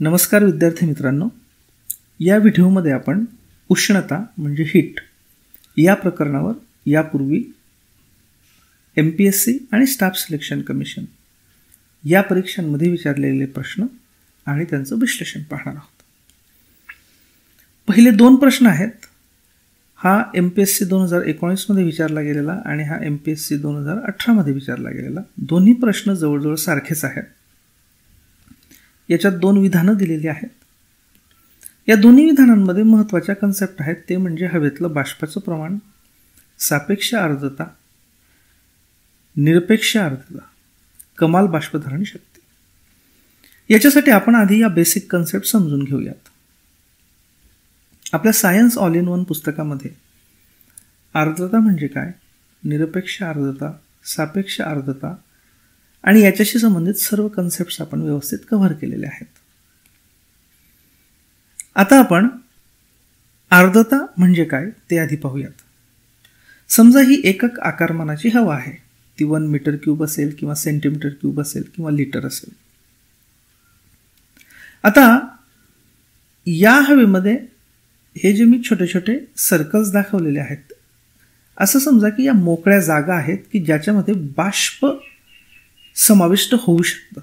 नमस्कार विद्यार्थी मित्रांनो, या व्हिडिओमध्ये आपण उष्णता म्हणजे हीट या प्रकरणावर यापूर्वी MPSC आणि स्टाफ सिलेक्शन कमिशन या परीक्षांमध्ये विचारलेले प्रश्न आणि त्यांचं विश्लेषण पाहणार आहोत. पहिले दोन प्रश्न आहेत. हा MPSC 2019 मध्ये विचारला गेलेला आणि हा MPSC 2018 मध्ये विचारला गेलेला. दोन्ही प्रश्न जवळजवळ सारखेच आहेत. याच्यात दोन विधानं दिलेली आहेत. या दोन्ही विधानांमध्ये महत्त्वाच्या कन्सेप्ट आहेत. ते म्हणजे हवेतलं बाष्पाचं प्रमाण, सापेक्ष आर्द्रता, निरपेक्ष आर्द्रता, कमाल बाष्पधारण शक्ती. याच्यासाठी आपण आधी या बेसिक कन्सेप्ट समजून घेऊयात. आपल्या सायन्स ऑल इन वन पुस्तकामध्ये आर्द्रता म्हणजे काय, निरपेक्ष आर्द्रता, सापेक्ष आर्द्रता आणि याच्याशी संबंधित सर्व कन्सेप्ट्स आपण व्यवस्थित कव्हर केलेले आहेत. आता आपण आर्द्रता म्हणजे काय ते आधी पाहूयात. समजा ही एकक आकारमानाची हवा आहे. ती 1 मीटर क्यूब असेल किंवा सेंटीमीटर क्यूब असेल किंवा लिटर असेल. आता या हवेमध्ये हे जे मी छोटे छोटे सर्कल्स दाखवलेले आहेत, असं समजा की या मोकळ्या जागा आहेत की ज्याच्यामध्ये बाष्प समाविष्ट होऊ शकतं.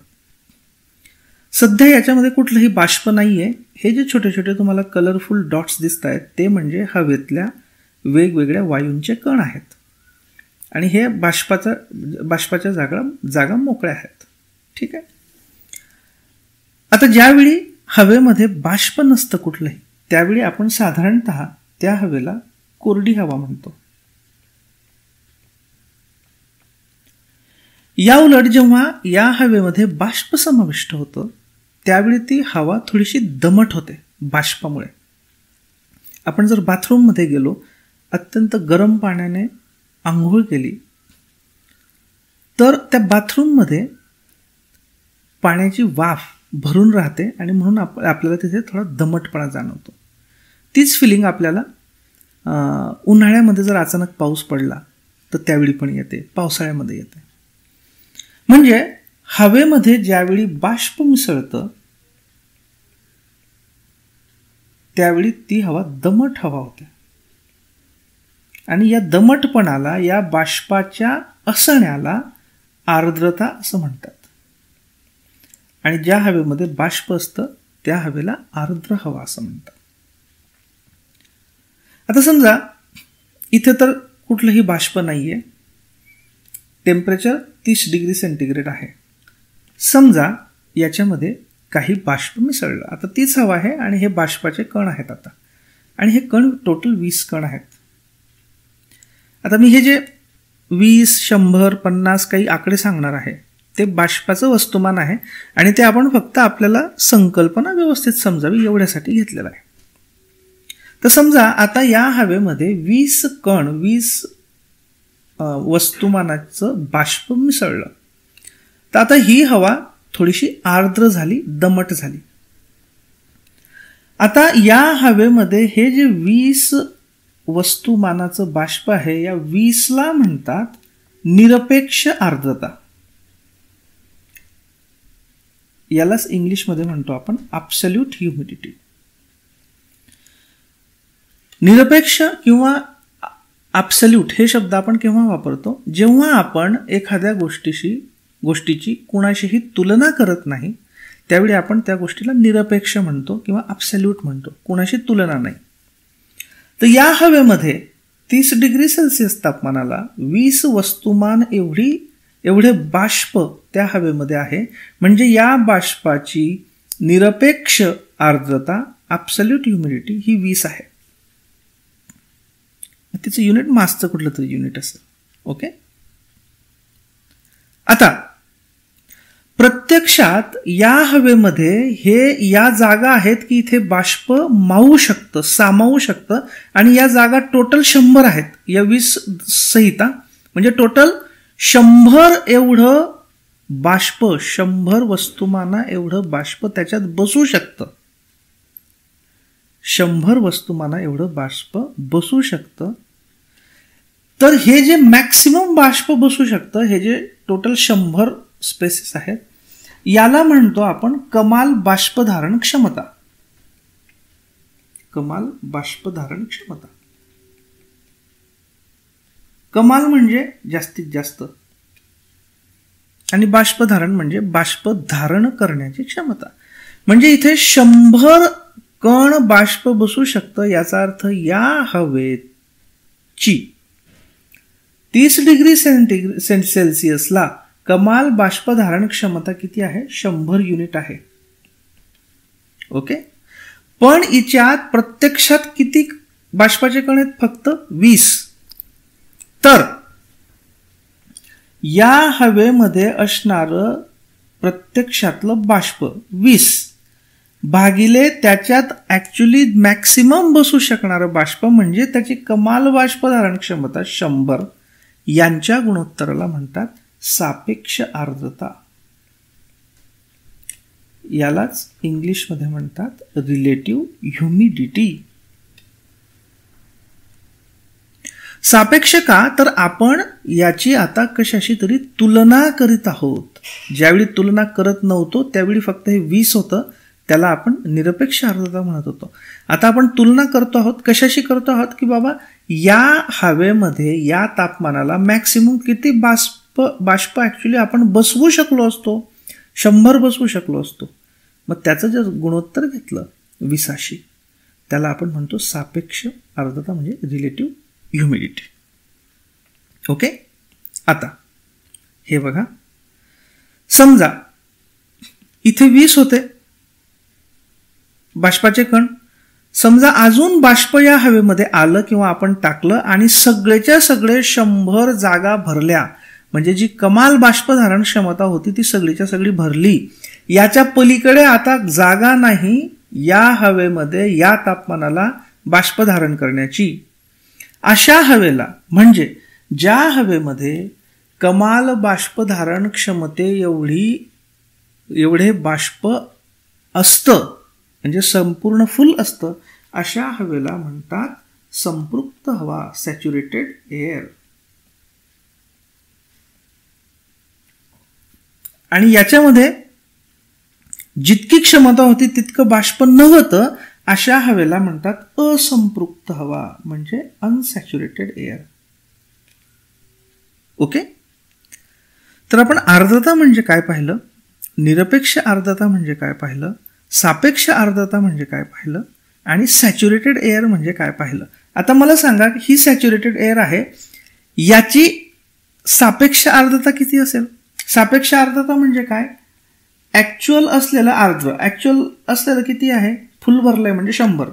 सध्या याच्यामध्ये कुठलंही बाष्प नाहीये. हे जे छोटे छोटे तुम्हाला कलरफुल डॉट्स दिसत आहेत ते म्हणजे हवेतल्या वेगवेगळ्या वायूंचे कण आहेत आणि हे बाष्पाच्या जागा मोकळ्या आहेत. ठीक आहे. आता ज्यावेळी हवेमध्ये बाष्प नसतं कुठलंही, त्यावेळी आपण साधारणतः त्या हवेला कोरडी हवा म्हणतो. या उलट जेव्हा या हवेमध्ये बाष्प समाविष्ट होतं त्यावेळी ती हवा थोडीशी दमट होते बाष्पामुळे. आपण जर बाथरूममध्ये गेलो, अत्यंत गरम पाण्याने आंघोळ केली तर त्या बाथरूममध्ये पाण्याची वाफ भरून राहते आणि म्हणून आपल्याला तिथे थोडा दमटपणा जाणवतो. तीच फिलिंग आपल्याला उन्हाळ्यामध्ये जर अचानक पाऊस पडला तर त्यावेळी पण येते, पावसाळ्यामध्ये येते. म्हणजे हवेमध्ये ज्यावेळी बाष्प मिसळतं त्यावेळी ती हवा दमट हवा होते आणि या दमटपणाला, या बाष्पाच्या असण्याला आर्द्रता असं म्हणतात. आणि ज्या हवेमध्ये बाष्प असतं त्या हवेला आर्द्र हवा असं म्हणतात. आता समजा इथे तर कुठलंही बाष्प नाहीये, टेम्परेचर 30 डिग्री सेंटीग्रेड आहे. समजा याच्यामध्ये काही बाष्प मिसळलं. आता तीच हवा आहे आणि हे बाष्पाचे कण आहेत आता, आणि हे कण टोटल 20 कण आहेत. आता मी हे जे 20, 100, 50 काही आकडे सांगणार आहे ते बाष्पाचं वस्तुमान आहे आणि ते आपण फक्त आपल्याला संकल्पना व्यवस्थित समजावी एवढ्यासाठी घेतलेलं आहे. तर समजा आता या हवेमध्ये 20 कण, 20 वस्तुमानाचं बाष्प मिसळलं. तर आता ही हवा थोडीशी आर्द्र झाली, दमट झाली. आता या हवेमध्ये हे जे 20 वस्तुमानाचं बाष्प आहे, या 20ला म्हणतात निरपेक्ष आर्द्रता. यालाच इंग्लिशमध्ये म्हणतो आपण ॲब्सोल्यूट ह्युमिडिटी. निरपेक्ष किंवा ॲब्सोल्यूट हे शब्द आपण केव्हा वापरतो, जेव्हा आपण एखाद्या गोष्टीची कुणाशीही तुलना करत नाही त्यावेळी आपण त्या गोष्टीला निरपेक्ष म्हणतो किंवा ॲब्सोल्यूट म्हणतो, कुणाशी तुलना नाही. तर या हवेमध्ये 30 डिग्री सेल्सिअस तापमानाला 20 वस्तुमान एवढे बाष्प त्या हवेमध्ये आहे. म्हणजे या बाष्पाची निरपेक्ष आर्द्रता, ॲब्सोल्यूट ह्युमिडिटी ही 20 आहे. तिचं युनिट मासचं कुठलं तरी युनिट असेल. ओके. आता प्रत्यक्षात या हवेमध्ये या जागा आहेत की इथे बाष्प मावू शकतं, सामावू शकतं, आणि या जागा टोटल 100 आहेत या 20 सहित. म्हणजे टोटल 100 एवढं बाष्प, 100 वस्तुमाना एवढं बाष्प त्याच्यात बसू शकतं. 100 वस्तुमाना एवढं बाष्प बसू शकतं. तर हे जे मॅक्सिमम बाष्प बसू शकतं, हे जे टोटल 100 स्पेसेस आहेत, याला म्हणतो आपण कमाल बाष्पधारण क्षमता. कमाल बाष्पधारण क्षमता. कमाल म्हणजे जास्तीत जास्त आणि बाष्पधारण म्हणजे बाष्प धारण करण्याची क्षमता. म्हणजे इथे 100 कण बाष्प बसू शकतं. याचा अर्थ या हवेची 30 डिग्री सेल्सिअसला कमाल बाष्पधारण क्षमता किती आहे? 100 युनिट आहे. ओके. पण याच्यात प्रत्यक्षात किती बाष्पाचे कण आहेत? फक्त 20. तर या हवेमध्ये असणारं प्रत्यक्षातलं बाष्प 20 भागिले त्याच्यात ऍक्च्युली मॅक्सिमम बसू शकणारं बाष्प म्हणजे त्याची कमाल बाष्पधारण क्षमता 100. यांच्या गुणोत्तराला म्हणतात सापेक्ष आर्द्रता. यालाच इंग्लिशमध्ये म्हणतात रिलेटिव्ह ह्युमिडिटी. सापेक्ष का? तर आपण याची आता कशाशी तरी तुलना करीत आहोत. ज्यावेळी तुलना करत नव्हतो त्यावेळी फक्त हे 20 होतं, त्याला आपण निरपेक्ष आर्द्रता म्हणत होतो. आता आपण तुलना करतो आहोत. कशाशी करतो आहोत? की बाबा या हवेमध्ये या तापमानाला मॅक्सिमम किती बाष्प ऍक्च्युली आपण बसवू शकलो असतो? 100 बसवू शकलो असतो. मग त्याचं जर गुणोत्तर घेतलं 20शी त्याला आपण म्हणतो सापेक्ष आर्द्रता म्हणजे रिलेटिव्ह ह्युमिडिटी. ओके. आता हे बघा, समजा इथे 20 होते बाष्पाचे कण. समजा अजून बाष्प या हवेमध्ये आलं किंवा आपण टाकलं आणि सगळेच्या सगळे 100 जागा भरल्या, म्हणजे जी कमाल बाष्पधारण क्षमता होती ती सगळीच्या सगळी भरली. याच्या पलीकडे आता जागा नाही या हवेमध्ये या तापमानाला बाष्प धारण करण्याची. अशा हवेला म्हणजे ज्या हवेमध्ये कमाल बाष्पधारण क्षमते एवढे बाष्प असतं म्हणजे संपूर्ण फुल असतं, अशा हवेला म्हणतात संपृक्त हवा, सॅच्युरेटेड एअर. आणि याच्यामध्ये जितकी क्षमता होती तितकं बाष्प नव्हतं, अशा हवेला म्हणतात असंपृक्त हवा म्हणजे अनसॅच्युरेटेड एअर. ओके. तर आपण आर्द्रता म्हणजे काय पाहिलं, निरपेक्ष आर्द्रता म्हणजे काय पाहिलं, सापेक्ष आर्द्रता म्हणजे काय पाहिलं आणि सॅच्युरेटेड एअर म्हणजे काय पाहिलं. आता मला सांगा की ही सॅच्युरेटेड एअर आहे, याची सापेक्ष आर्द्रता किती असेल? सापेक्ष आर्द्रता म्हणजे काय? ऍक्च्युअल असलेलं आर्द्र. ऍक्च्युअल असलेलं किती आहे? फुल भरलंय म्हणजे 100.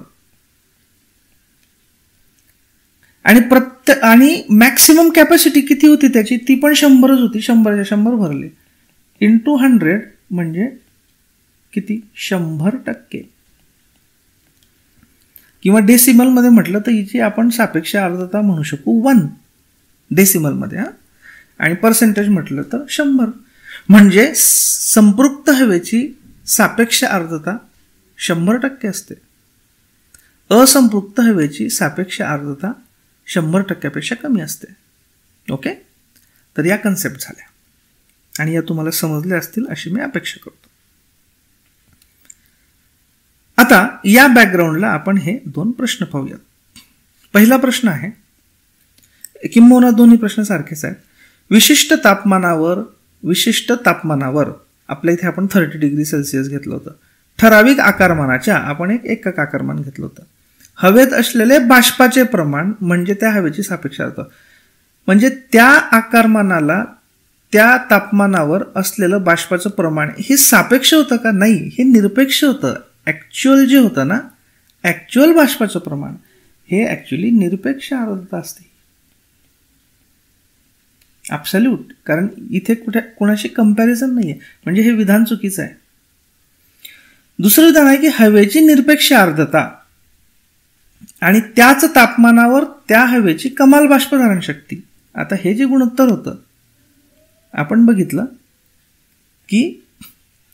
आणि मॅक्सिमम कॅपॅसिटी किती होती त्याची? ती पण 100च होती. 100 भरले इंटू 100 म्हणजे किती? 100%. किंवा डेसिमल मध्ये म्हटलं तर हिची आपण सापेक्ष आर्द्रता म्हणू शकू 1 डेसिमल मध्ये. आणि पर्सेंटेज म्हटलं तर 100. म्हणजे संपृक्त हवेची सापेक्ष आर्द्रता 100% असते. असंपृक्त हवेची सापेक्ष आर्द्रता 100%पेक्षा कमी असते. ओके. तर या कन्सेप्ट झाल्या आणि या तुम्हाला समजल्या असतील अशी मी अपेक्षा करतो. आता या बॅकग्राऊंडला आपण हे 2 प्रश्न पाहूयात. पहिला प्रश्न आहे, किंबहुना दोन्ही प्रश्न सारखेच आहेत. विशिष्ट तापमानावर आपल्या इथे आपण 30 डिग्री सेल्सिअस घेतलं होतं. ठराविक आकारमानाच्या आपण एक एकक आकारमान घेतलं होतं. हवेत असलेले बाष्पाचे प्रमाण म्हणजे त्या हवेची सापेक्ष आर्द्रता. म्हणजे त्या आकारमानाला त्या तापमानावर असलेलं बाष्पाचं प्रमाण हे सापेक्ष होतं का? नाही, हे निरपेक्ष होतं. ऍक्च्युअल जे होतं ना, ऍक्च्युअल बाष्पाचं प्रमाण हे ऍक्च्युअली निरपेक्ष आर्द्रता असते. ॲब्सोल्यूट. कारण इथे कोणाशी कंपॅरिझन नाहीये, म्हणजे हे विधान चुकीचं आहे. दुसरं विधान आहे की हवेची निरपेक्ष आर्द्रता आणि त्याच तापमानावर त्या हवेची कमाल बाष्पधारण शक्ती. आता हे जे गुणोत्तर होतं आपण बघितलं की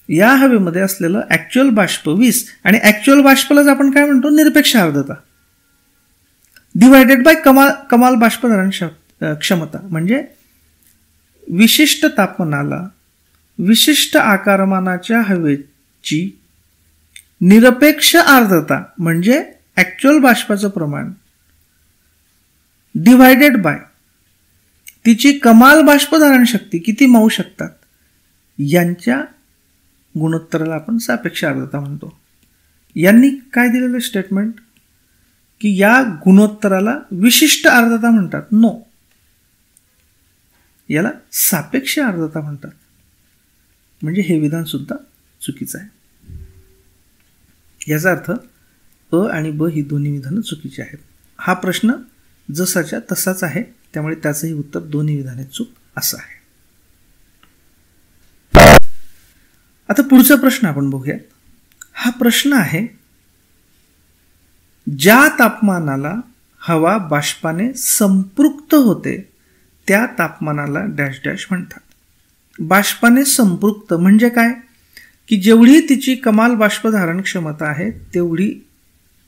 या हवेमध्ये असलेलं ऍक्च्युअल बाष्प 20 आणि ऍक्च्युअल बाष्पालाच आपण काय म्हणतो? निरपेक्ष आर्द्रता डिवायडेड बाय कमाल बाष्पधारण क्षमता. म्हणजे विशिष्ट तापमानाला विशिष्ट आकारमानाच्या हवेची निरपेक्ष आर्द्रता म्हणजे ऍक्च्युअल बाष्पाचं प्रमाण डिवायडेड बाय तिची कमाल बाष्पधारण शक्ती किती मावू शकतात यांच्या गुणोत्तराला आपण सापेक्ष आर्द्रता म्हणतो. यांनी काय दिलेलं स्टेटमेंट की या गुणोत्तराला विशिष्ट आर्द्रता म्हणतात. नो, याला सापेक्ष आर्द्रता म्हणतात. म्हणजे हे विधान सुद्धा चुकीचं आहे. याचा अर्थ अ आणि ब ही दोन्ही विधानं चुकीची आहेत. हा प्रश्न जसाच्या तसाच आहे, त्यामुळे त्याचंही उत्तर दोन्ही विधाने चूक असं आहे. आता पुढचा प्रश्न आपण बघूयात. हा प्रश्न आहे, ज्या तापमानाला हवा बाष्पाने संपृक्त होते त्या तापमानाला डॅश डॅश म्हणतात. बाष्पाने संपृक्त म्हणजे काय की जेवढी तिची कमाल बाष्पधारण क्षमता आहे तेवढी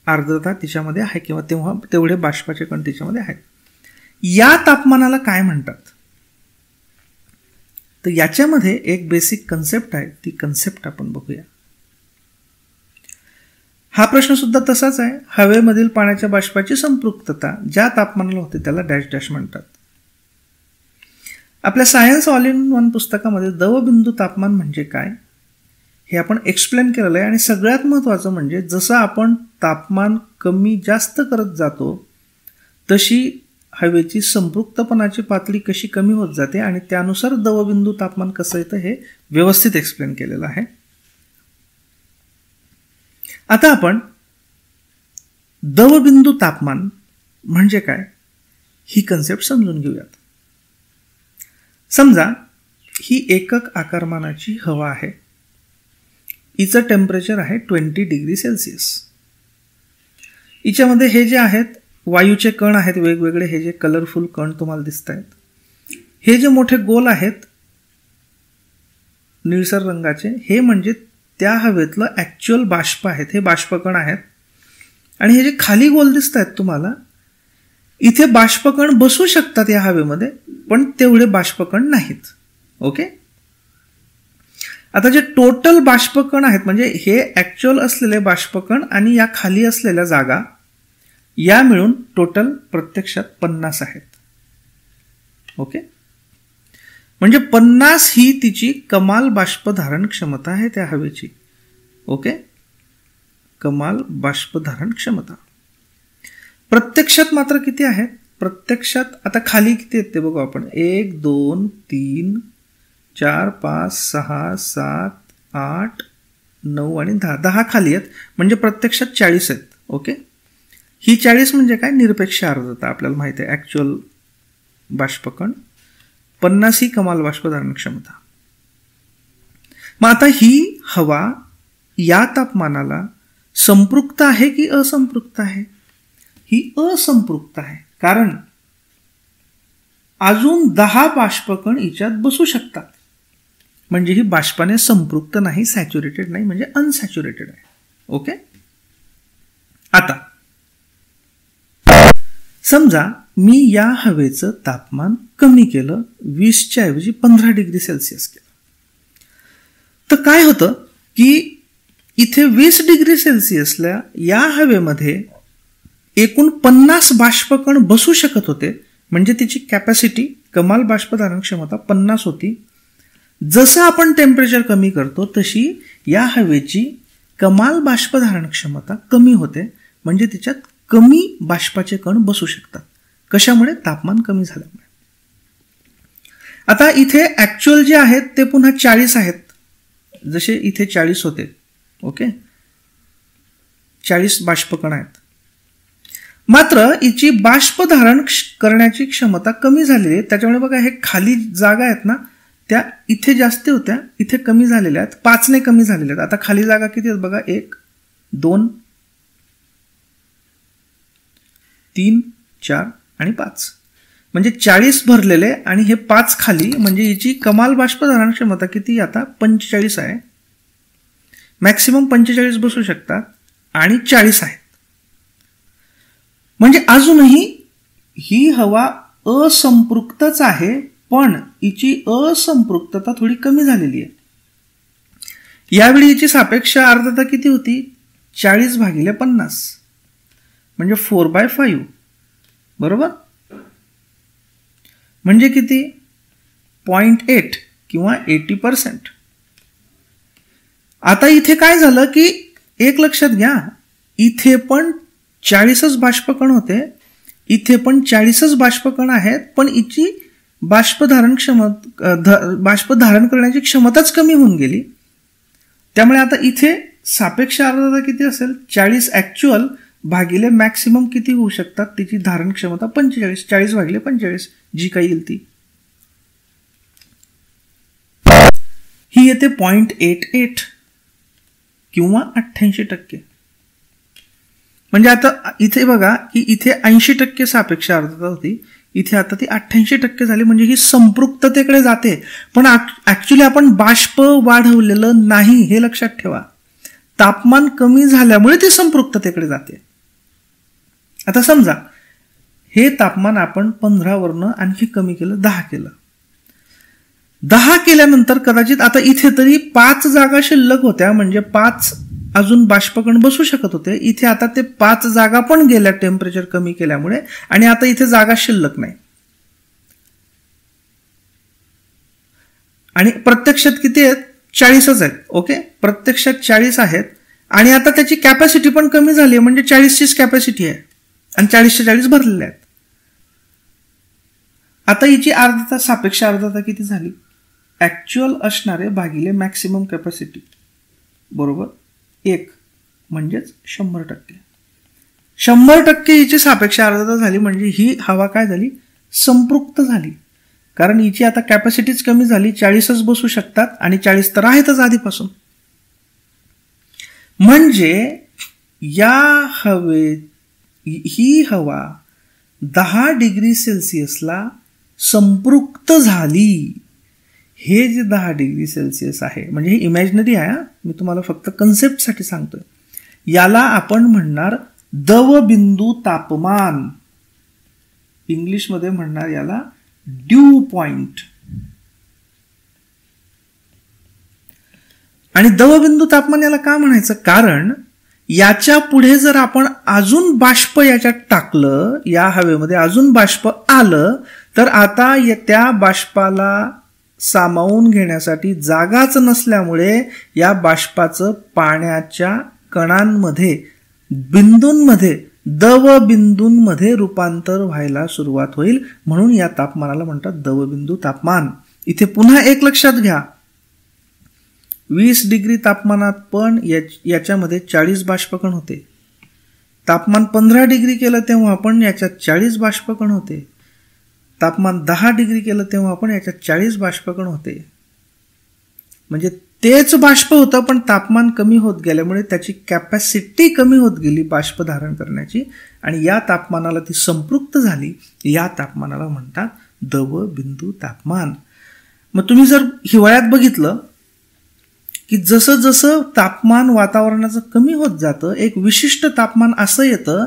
आर्द्रता तिच्यामध्ये आहे किंवा तेवढे बाष्पाचे कण तिच्यामध्ये आहेत. या तापमानाला काय म्हणतात? तर याच्यामध्ये एक बेसिक कन्सेप्ट आहे, ती कन्सेप्ट आपण बघूया. हा प्रश्न सुद्धा तसाच आहे. हवेमधील पाण्याच्या बाष्पाची संपृक्तता ज्या तापमानाला होते त्याला डॅश डॅश म्हणतात. आपल्या सायन्स ऑल इन वन पुस्तकामध्ये दवबिंदू तापमान म्हणजे काय हे आपण एक्सप्लेन केलेलं आहे. आणि सगळ्यात महत्त्वाचं म्हणजे जसं आपण तापमान कमी जास्त करत जातो तशी हवेची संपृक्तपणाची पातळी कशी कमी होत जाते आणि त्यानुसार दवबिंदू तापमान कसं येतं हे व्यवस्थित एक्सप्लेन केलेलं आहे. आता आपण दवबिंदू तापमान म्हणजे काय ही कन्सेप्ट समजून घेऊयात. समजा ही एकक आकारमानाची हवा आहे. हिचं टेम्परेचर आहे 20 डिग्री सेल्सिअस. हिच्यामध्ये हे जे आहेत वायूचे कण आहेत वेगवेगळे, हे जे कलरफुल कण तुम्हाला दिसत आहेत, हे जे मोठे गोल आहेत निळसर रंगाचे, हे म्हणजे त्या हवेतलं ऍक्च्युअल बाष्प आहेत. हे बाष्पकण आहेत. आणि हे जे खाली गोल दिसत आहेत तुम्हाला, इथे बाष्पकण बसू शकतात या हवेमध्ये, पण तेवढे बाष्पकण नाहीत. ओके. आता जे टोटल बाष्पकण आहेत म्हणजे हे ऍक्च्युअल असलेले बाष्पकण आणि या खाली असलेल्या जागा या मिळून टोटल प्रत्यक्षात 50 आहेत. ओके. म्हणजे 50 ही तिची कमाल बाष्पधारण क्षमता आहे त्या हवेची. ओके. कमाल बाष्पधारण क्षमता. प्रत्यक्षात मात्र किती आहेत? प्रत्यक्षात आता खाली किती आहेत ते बघू आपण. 1 2 3 4 5 6 7 8 9 आणि 10. 10 खाली आहेत म्हणजे प्रत्यक्षात 40 आहेत. ओके. ही 40 म्हणजे काय? निरपेक्ष आर्द्रता. आपल्याला माहिती आहे ऍक्च्युअल बाष्पकण. 50 ही कमाल बाष्पधारण क्षमता. मग आता ही हवा या तापमानाला संपृक्त आहे की असंपृक्त आहे? ही असंपृक्त आहे, कारण अजून 10 बाष्पकण हिच्यात बसू शकतात. म्हणजे ही बाष्पाने संपृक्त नाही, सॅच्युरेटेड नाही, म्हणजे अनसॅच्युरेटेड आहे. ओके. आता समजा मी या हवेचं तापमान कमी केलं, 20च्या ऐवजी 15 डिग्री सेल्सिअस केलं. तर काय होतं की इथे 20 डिग्री सेल्सिअसला या हवेमध्ये एकूण 50 बाष्पकण बसू शकत होते. म्हणजे तिची कॅपॅसिटी कमाल बाष्पधारण क्षमता 50 होती. जसं आपण टेम्परेचर कमी करतो तशी या हवेची कमाल बाष्पधारण क्षमता कमी होते. म्हणजे तिच्यात कमी बाष्पाचे कण बसू शकतात. कशामुळे? तापमान कमी झाल्यामुळे. आता इथे ऍक्च्युअल जे आहेत ते पुन्हा 40 आहेत. जसे इथे 40 होते. ओके. 40 बाष्पकण आहेत. मात्र हिची बाष्पधारण करण्याची क्षमता कमी झालेली आहे. त्याच्यामुळे बघा हे खाली जागा आहेत ना त्या इथे जास्त होत्या, इथे कमी झालेल्या आहेत. 5 ने कमी झालेल्या आहेत. आता खाली जागा किती आहेत बघा. 1 2 3 4 आणि 5. म्हणजे 40 भरलेले आणि हे 5 खाली. म्हणजे हिची कमाल बाष्पधारण क्षमता किती आता 45 आहे. मॅक्सिमम 45 बसू शकतात आणि 40 आहेत. म्हणजे अजूनही ही हवा असंपृक्तच आहे, पण हिची असंपृक्तता थोडी कमी झालेली आहे. यावेळी हिची सापेक्ष आर्द्रता किती होती? 40/50 म्हणजे 4/5 बरोबर. म्हणजे किती? 0.8 किंवा 80%. आता इथे काय झालं की एक लक्षात घ्या, इथे पण 40च बाष्पकण होते, इथे पण 40च बाष्पकण आहेत, पण हिची बाष्प धारण करण्याची क्षमताच कमी होऊन गेली. त्यामुळे आता इथे सापेक्ष आर्द्रता किती असेल? 40 ऍक्च्युअल भागिले मॅक्सिमम किती होऊ शकतात? तिची धारण क्षमता 45. 40/45 जी काही येईल ती ही येते 0.88 किंवा 88%. म्हणजे आता इथे बघा की इथे 80% सापेक्ष आर्द्रता होती, इथे आता ती 88% झाली. म्हणजे ही संपृक्ततेकडे जाते. पण ऍक्च्युली आपण बाष्प वाढवलेलं नाही, हे लक्षात ठेवा. तापमान कमी झाल्यामुळे ती संपृक्ततेकडे जाते. आता समजा हे तापमान आपण 15 वरनं आणखी कमी केलं, 10 केलं. 10 केल्यानंतर कदाचित आता इथे तरी 5 जागा शिल्लक होत्या, म्हणजे 5 अजून बाष्पकण बसू शकत होते. इथे आता ते 5 जागा पण गेल्या टेम्परेचर कमी केल्यामुळे, आणि आता इथे जागा शिल्लक नाही. आणि प्रत्यक्षात किती आहेत? 40च आहेत. ओके, प्रत्यक्षात 40 आहेत, आणि आता त्याची कॅपॅसिटी पण कमी झाली, म्हणजे 40चीच कॅपॅसिटी आहे, आणि 40च्या 40 भरलेल्या आहेत. आता हिची आर्द्रता, सापेक्ष आर्द्रता किती झाली? ऍक्च्युअल असणारे भागिले मॅक्सिमम कॅपॅसिटी बरोबर 1, म्हणजेच 100%. 100% हिची सापेक्ष आर्द्रता झाली, म्हणजे ही हवा काय झाली? संपृक्त झाली. कारण हिची आता कॅपॅसिटीच कमी झाली, 40च बसू शकतात, आणि 40 तर आहेतच आधीपासून. म्हणजे ही हवा 10 डिग्री सेल्सिअसला संपृक्त झाली. हे जे 10 डिग्री सेल्सिअस आहे, म्हणजे हे इमॅजिनरी आहे, मी तुम्हाला फक्त कन्सेप्टसाठी सांगतोय. याला आपण म्हणणार दवबिंदू तापमान, इंग्लिशमध्ये म्हणणार याला ड्यू पॉइंट. आणि दवबिंदू तापमान याला का म्हणायचं? कारण याच्या पुढे जर आपण अजून बाष्प याच्यात टाकलं, या हवेमध्ये अजून बाष्प आलं, तर आता त्या बाष्पाला सामावून घेण्यासाठी जागाच नसल्यामुळे या बाष्पाचं पाण्याच्या कणांमध्ये, बिंदूंमध्ये, दवबिंदूंमध्ये रूपांतर व्हायला सुरुवात होईल. म्हणून या तापमानाला म्हणतात दवबिंदू तापमान. इथे पुन्हा एक लक्षात घ्या, 20 डिग्री तापमानात पण याच्यामध्ये 40 बाष्पकण होते. तापमान 15 डिग्री केलं तेव्हा पण याच्यात 40 बाष्पकण होते. तापमान 10 डिग्री केलं तेव्हा आपण याच्यात 40 बाष्पकण होते. म्हणजे तेच बाष्प होतं, पण तापमान कमी होत गेल्यामुळे त्याची कॅपॅसिटी कमी होत गेली बाष्प धारण करण्याची, आणि या तापमानाला ती संपृक्त झाली. या तापमानाला म्हणतात दवबिंदू तापमान. मग तुम्ही जर हिवाळ्यात बघितलं की जसं जसं तापमान वातावरणाचं कमी होत जातं, एक विशिष्ट तापमान असं येतं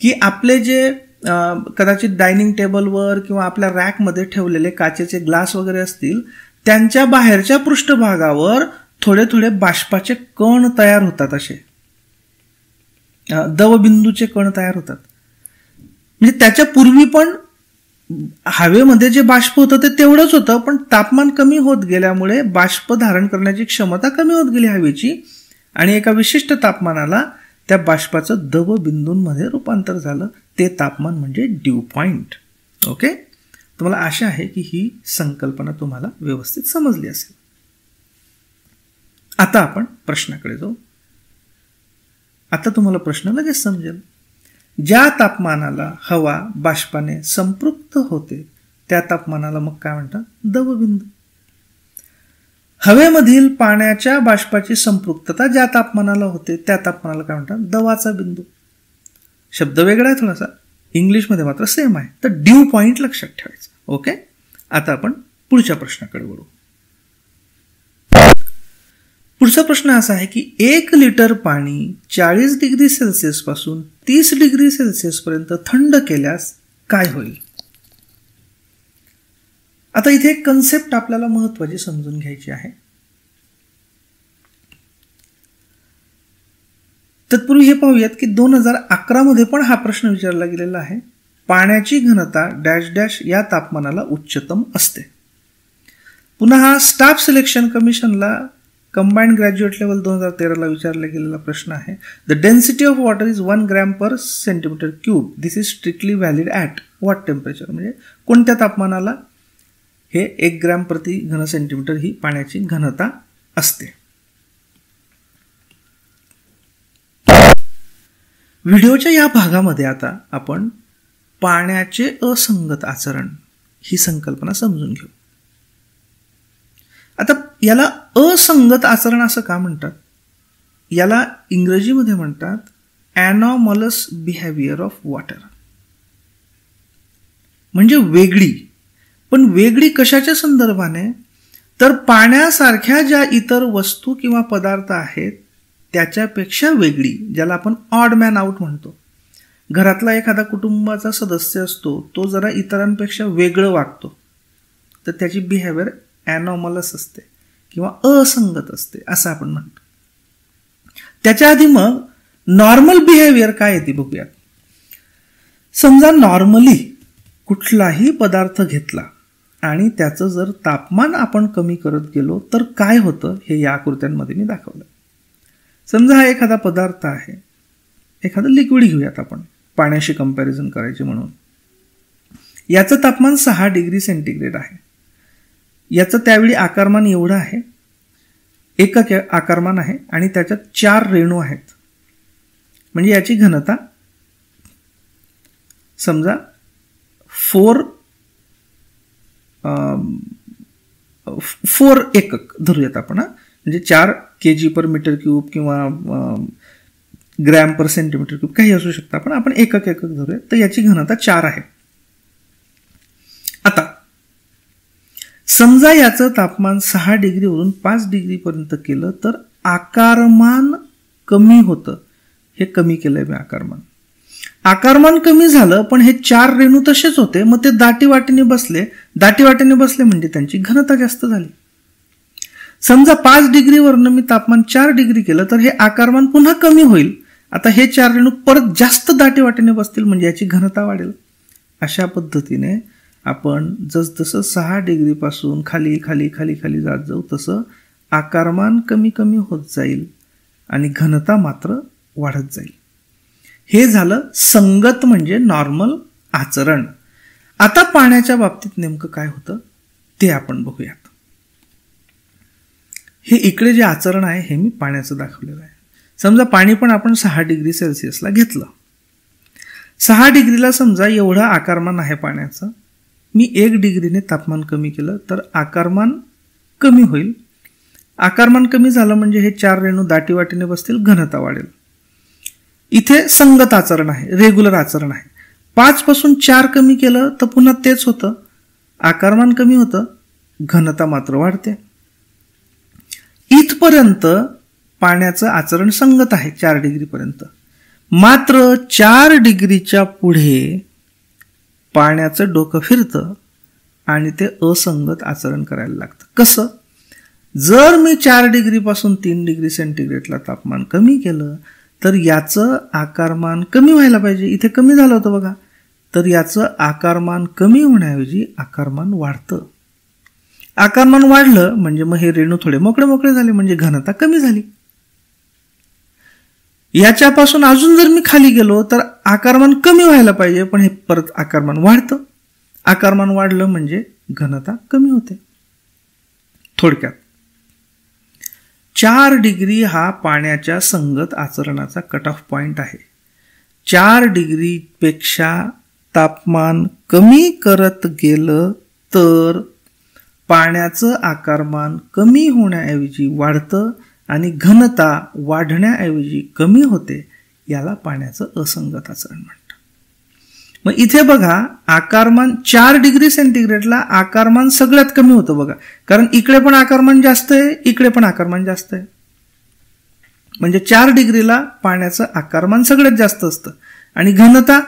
की आपले जे कदाचित डायनिंग टेबलवर किंवा आपल्या रॅकमध्ये ठेवलेले काचेचे ग्लास वगैरे असतील, त्यांच्या बाहेरच्या पृष्ठभागावर थोडे थोडे बाष्पाचे कण तयार होतात, असे दवबिंदूचे कण तयार होतात. म्हणजे त्याच्या पूर्वी पण हवेमध्ये जे बाष्प होतं ते तेवढंच होतं, पण तापमान कमी होत गेल्यामुळे बाष्प धारण करण्याची क्षमता कमी होत गेली हवेची, आणि एका विशिष्ट तापमानाला त्या बाष्पाचं दवबिंदूंमध्ये रूपांतर झालं. ते तापमान म्हणजे ड्यू पॉइंट. ओके, तुम्हाला आशा आहे की ही संकल्पना तुम्हाला व्यवस्थित समजली असेल. आता आपण प्रश्नाकडे जाऊ. आता तुम्हाला प्रश्न लगेच समजेल. ज्या तापमानाला हवा बाष्पाने संपृक्त होते त्या तापमानाला मग काय म्हणतात? दवबिंदू. हवेमधील पाण्याच्या बाष्पाची संपृक्तता ज्या तापमानाला होते त्या तापमानाला काय म्हणतात? दवाचा बिंदू. शब्द वेगळा आहे थोडासा, इंग्लिशमध्ये मात्र सेम आहे. तर ड्यू पॉइंट लक्षात ठेवायचं. ओके, आता आपण पुढच्या प्रश्नाकडे वळू. पुढचा प्रश्न असा आहे की 1 लिटर पाणी 40 डिग्री सेल्सिअस पासून 30 डिग्री सेल्सिअस पर्यंत थंड केल्यास काय होईल? आता इथे एक कन्सेप्ट आपल्याला महत्त्वाची समजून घ्यायची आहे. तत्पूर्वी हे पाहूयात की 2011 मध्ये पण हा प्रश्न विचारला गेलेला आहे. पाण्याची घनता डॅश डॅश या तापमानाला उच्चतम असते. पुन्हा हा स्टाफ सिलेक्शन कमिशनला कंबाइंड ग्रॅज्युएट लेवल 2013ला विचारला गेलेला प्रश्न आहे. The density of water is 1 gram per centimetre cube. This is strictly valid at what temperature. म्हणजे कोणत्या तापमानाला हे 1 ग्रॅम प्रति घन सेंटीमीटर ही पाण्याची घनता असते. व्हिडिओच्या या भागामध्ये आता आपण पाण्याचे असंगत आचरण ही संकल्पना समजून घेऊ. आता याला असंगत आचरण असं का म्हणतात? याला इंग्रजीमध्ये म्हणतात ॲनॉमलस बिहेवियर ऑफ वॉटर. म्हणजे वेगळी. पण वेगळी कशाच्या संदर्भाने? तर पाण्यासारख्या ज्या इतर वस्तू किंवा पदार्थ आहेत त्याच्यापेक्षा वेगळी, ज्याला आपण ऑड मॅन आउट म्हणतो. घरातला एखादा कुटुंबाचा सदस्य असतो, तो जरा इतरांपेक्षा वेगळं वागतो, तर त्याची बिहेवियर ॲनॉमलस असते किंवा असंगत असते असं आपण म्हणतो. त्याच्या आधी मग नॉर्मल बिहेवियर काय येते बघूयात. समजा नॉर्मली कुठलाही पदार्थ घेतला आणि त्याचं जर तापमान आपण कमी करत गेलो तर काय होतं हे या आकृत्यांमध्ये मी दाखवलं. समजा हा एखादा पदार्थ आहे, एखादं लिक्विड घेऊयात आपण पाण्याशी कंपॅरिझन करायचे म्हणून. याचं तापमान 6 डिग्री सेंटीग्रेड आहे. याचं त्यावेळी आकारमान एवढं आहे, एकक आकारमान आहे आणि त्याच्यात 4 रेणू आहेत. म्हणजे याची घनता समजा 4 एकक धरूयात आपण. म्हणजे 4 kg पर मीटर क्यूब किंवा ग्रॅम पर सेंटीमीटर क्यूब काही असू शकतं. आपण एकक धरूया. तर याची घनता 4 आहे. आता समजा याचं तापमान 6 डिग्रीवरून 5 डिग्रीपर्यंत केलं तर आकारमान कमी होतं. हे कमी केलंय मी आकारमान. आकारमान कमी झालं पण हे 4 रेणू तसेच होते. मग ते दाटीवाटीने बसले म्हणजे त्यांची घनता जास्त झाली. समजा 5 डिग्रीवरनं मी तापमान 4 डिग्री केलं तर हे आकारमान पुन्हा कमी होईल. आता हे 4 रेणू परत जास्त दाटीवाटीने बसतील म्हणजे याची घनता वाढेल. अशा पद्धतीने आपण जसजसं 6 डिग्रीपासून खाली खाली खाली खाली जात जाऊ तसं आकारमान कमी कमी होत जाईल आणि घनता मात्र वाढत जाईल. हे झालं संगत म्हणजे नॉर्मल आचरण. आता पाण्याच्या बाबतीत नेमकं काय होतं ते आपण बघूयात. हे इकडे जे आचरण आहे हे मी पाण्याचं दाखवलेलं आहे. समजा पाणी पण आपण 6 डिग्री सेल्सिअसला घेतलं. 6 डिग्रीला समजा एवढं आकारमान आहे पाण्याचं. मी 1 डिग्रीने तापमान कमी केलं तर आकारमान कमी होईल. आकारमान कमी झालं म्हणजे हे 4 रेणू दाटीवाटीने बसतील, घनता वाढेल. इथे संगत आचरण आहे, रेग्युलर आचरण आहे. 5 पासून 4 कमी केलं तर पुन्हा तेच होतं, आकारमान कमी होतं, घनता मात्र वाढते. इथपर्यंत पाण्याचं आचरण संगत आहे 4 डिग्रीपर्यंत. मात्र 4 डिग्रीच्या पुढे पाण्याचं डोकं फिरतं आणि ते असंगत आचरण करायला लागतं. कसं? जर मी 4 डिग्रीपासून 3 डिग्री सेंटीग्रेडला तापमान कमी केलं तर याचं आकारमान कमी व्हायला पाहिजे. इथे कमी झालं होतं बघा. तर याचं आकारमान कमी होण्याऐवजी आकारमान वाढतं. आकारमान वाढलं म्हणजे मग हे रेणू थोडे मोकळे मोकळे झाले म्हणजे घनता कमी झाली. याच्यापासून अजून जर मी खाली गेलो तर आकारमान कमी व्हायला पाहिजे पण हे परत आकारमान वाढतं. आकारमान वाढलं म्हणजे घनता कमी होते. थोडक्यात 4 डिग्री हा पाण्याच्या संगत आचरणाचा कट ऑफ पॉइंट आहे. 4 डिग्रीपेक्षा तापमान कमी करत गेलं तर पाण्याचं आकारमान कमी होण्याऐवजी वाढतं आणि घनता वाढण्याऐवजी कमी होते. याला पाण्याचं असंगत आचरण म्हणतात. मग इथे बघा आकारमान 4 डिग्री सेंटीग्रेडला आकारमान सगळ्यात कमी होतं बघा. कारण इकडे पण आकारमान जास्त आहे, इकडे पण आकारमान जास्त आहे. म्हणजे 4 डिग्रीला पाण्याचं आकारमान सगळ्यात जास्त असतं आणि घनता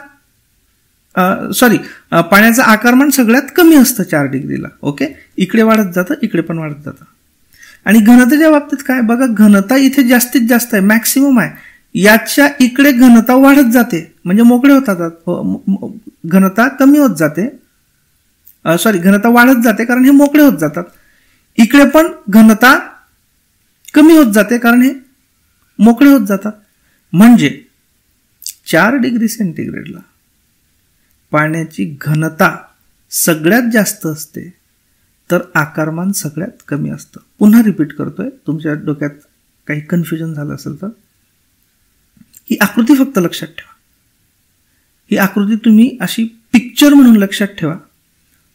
सॉरी, पाण्याचं आकारमान सगळ्यात कमी असतं 4 डिग्रीला. ओके, इकडे वाढत जातं, इकडे पण वाढत जातं. आणि घनतेच्या बाबतीत काय बघा, घनता इथे जास्तीत जास्त आहे, मॅक्सिमम आहे. याच्या इकडे घनता वाढत जाते, म्हणजे मोकळे होतात, घनता कमी होत जाते, सॉरी घनता वाढत जाते कारण हे मोकळे होत जातात. इकडे पण घनता कमी होत जाते कारण हे मोकळे होत जातात. म्हणजे 4 डिग्री सेंटीग्रेडला पाण्याची घनता सगळ्यात जास्त असते, तर आकारमान सगळ्यात कमी असतं. पुन्हा रिपीट करतोय, तुमच्या डोक्यात काही कन्फ्युजन झालं असेल तर ही आकृती फक्त लक्षात ठेवा. ही आकृती तुम्ही अशी पिक्चर म्हणून लक्षात ठेवा,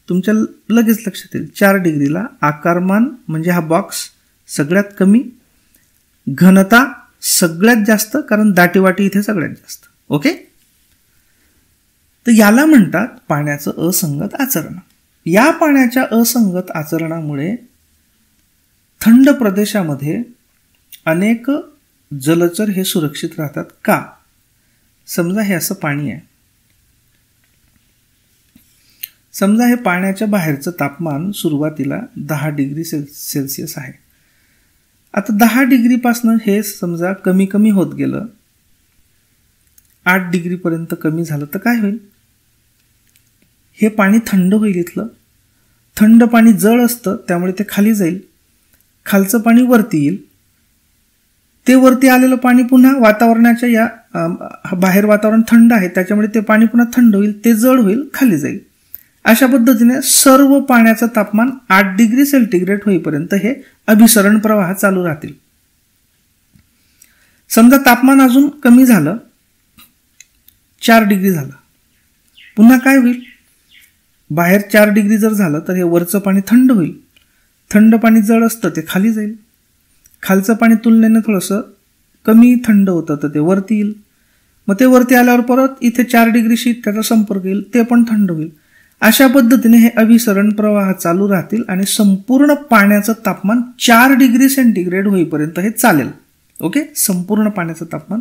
तुमच्या लगेच लक्षात येईल. 4 डिग्रीला आकारमान म्हणजे हा बॉक्स सगळ्यात कमी, घनता सगळ्यात जास्त, कारण दाटीवाटी इथे सगळ्यात जास्त. ओके, तर याला म्हणतात पाण्याचं असंगत आचरण. या पाण्याच्या असंगत आचरणामुळे थंड प्रदेशामध्ये अनेक जलचर हे सुरक्षित राहतात. का? समजा हे असं पाणी आहे, समजा हे पाण्याच्या बाहेरचं तापमान सुरुवातीला 10 डिग्री सेल्सिअस आहे. आता 10 डिग्रीपासून हे समजा कमी कमी होत गेलं, 8 डिग्रीपर्यंत कमी झालं, तर काय होईल? हे पाणी थंड होईल. इथलं थंड पाणी जळ असतं, त्यामुळे ते खाली जाईल, खालचं पाणी वरती येईल. ते वरती आलेलं पाणी पुन्हा वातावरणाच्या या बाहेर वातावरण थंड आहे, त्याच्यामुळे ते पाणी पुन्हा थंड होईल, ते जड होईल, खाली जाईल. अशा पद्धतीने सर्व पाण्याचं तापमान 8 डिग्री सेंटीग्रेड होईपर्यंत हे अभिसरण प्रवाह चालू राहतील. समजा तापमान अजून कमी झालं, 4 डिग्री झालं, पुन्हा काय होईल? बाहेर 4 डिग्री जर झालं तर हे वरचं पाणी थंड होईल, थंड पाणी जड असतं, ते खाली जाईल, खालचं पाणी तुलनेने थोडंसं कमी थंड होतं, तर ते वरती येईल. मग ते वरती आल्यावर परत इथे 4 डिग्रीशी त्याचा संपर्क येईल, ते पण थंड होईल. अशा पद्धतीने हे अभिसरण प्रवाह चालू राहतील आणि संपूर्ण पाण्याचं तापमान 4 डिग्री सेंटीग्रेड होईपर्यंत हे चालेल. ओके, संपूर्ण पाण्याचं तापमान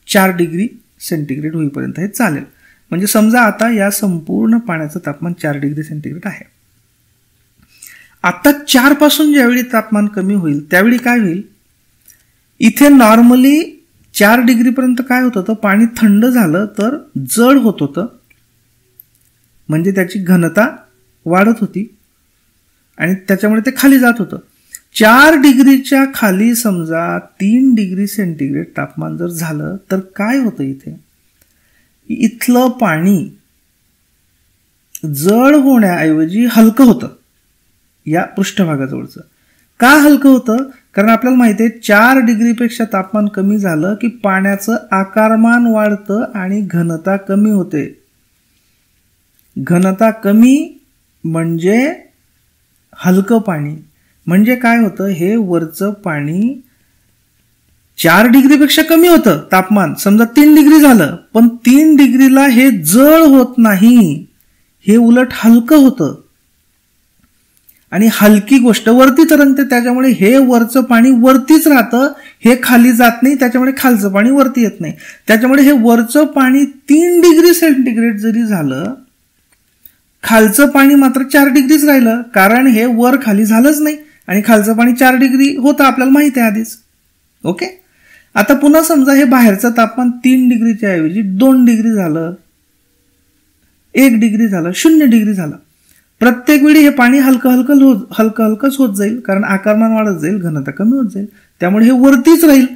4 डिग्री सेंटीग्रेड होईपर्यंत हे चालेल. म्हणजे समजा आता या संपूर्ण पाण्याचं तापमान 4 डिग्री सेंटीग्रेड आहे. आता 4 पासून ज्यावेळी तापमान कमी होईल त्यावेळी काय होईल? इथे नॉर्मली 4 डिग्रीपर्यंत काय होत होतं? पाणी थंड झालं तर जड होत होतं, म्हणजे त्याची घनता वाढत होती आणि त्याच्यामुळे ते खाली जात होतं. 4 डिग्रीच्या खाली समजा 3 डिग्री सेंटीग्रेड तापमान जर झालं तर काय होतं? इथलं पाणी जड होण्याऐवजी हलकं होतं, या पृष्ठभागाजवळचं. का हलकं होतं? कारण आपल्याला माहिती आहे 4 डिग्रीपेक्षा तापमान कमी झालं की पाण्याचं आकारमान वाढतं आणि घनता कमी होते. घनता कमी म्हणजे हलकं पाणी. म्हणजे काय होतं? हे वरचं पाणी 4 डिग्रीपेक्षा कमी होतं तापमान, समजा 3 डिग्री झालं, पण 3 डिग्रीला हे जड होत नाही, हे उलट हलकं होतं. आणि हलकी गोष्ट वरती तरंगते, त्याच्यामुळे हे वरचं पाणी वरतीच राहतं, हे खाली जात नाही, त्याच्यामुळे खालचं पाणी वरती येत नाही. त्याच्यामुळे हे वरचं पाणी 3 डिग्री सेंटीग्रेड जरी झालं, खालचं पाणी मात्र 4 डिग्रीच राहिलं, कारण हे वर खाली झालंच नाही आणि खालचं पाणी 4 डिग्री होतं, आपल्याला माहिती आहे आधीच. ओके, आता पुन्हा समजा हे बाहेरचं तापमान 3 डिग्रीच्या ऐवजी 2 डिग्री झालं, 1 डिग्री झालं, 0 डिग्री झालं. प्रत्येक वेळी हे पाणी हलकंच होत जाईल, कारण आकारमान वाढत जाईल, घनता कमी होत जाईल, त्यामुळे हे वरतीच राहील,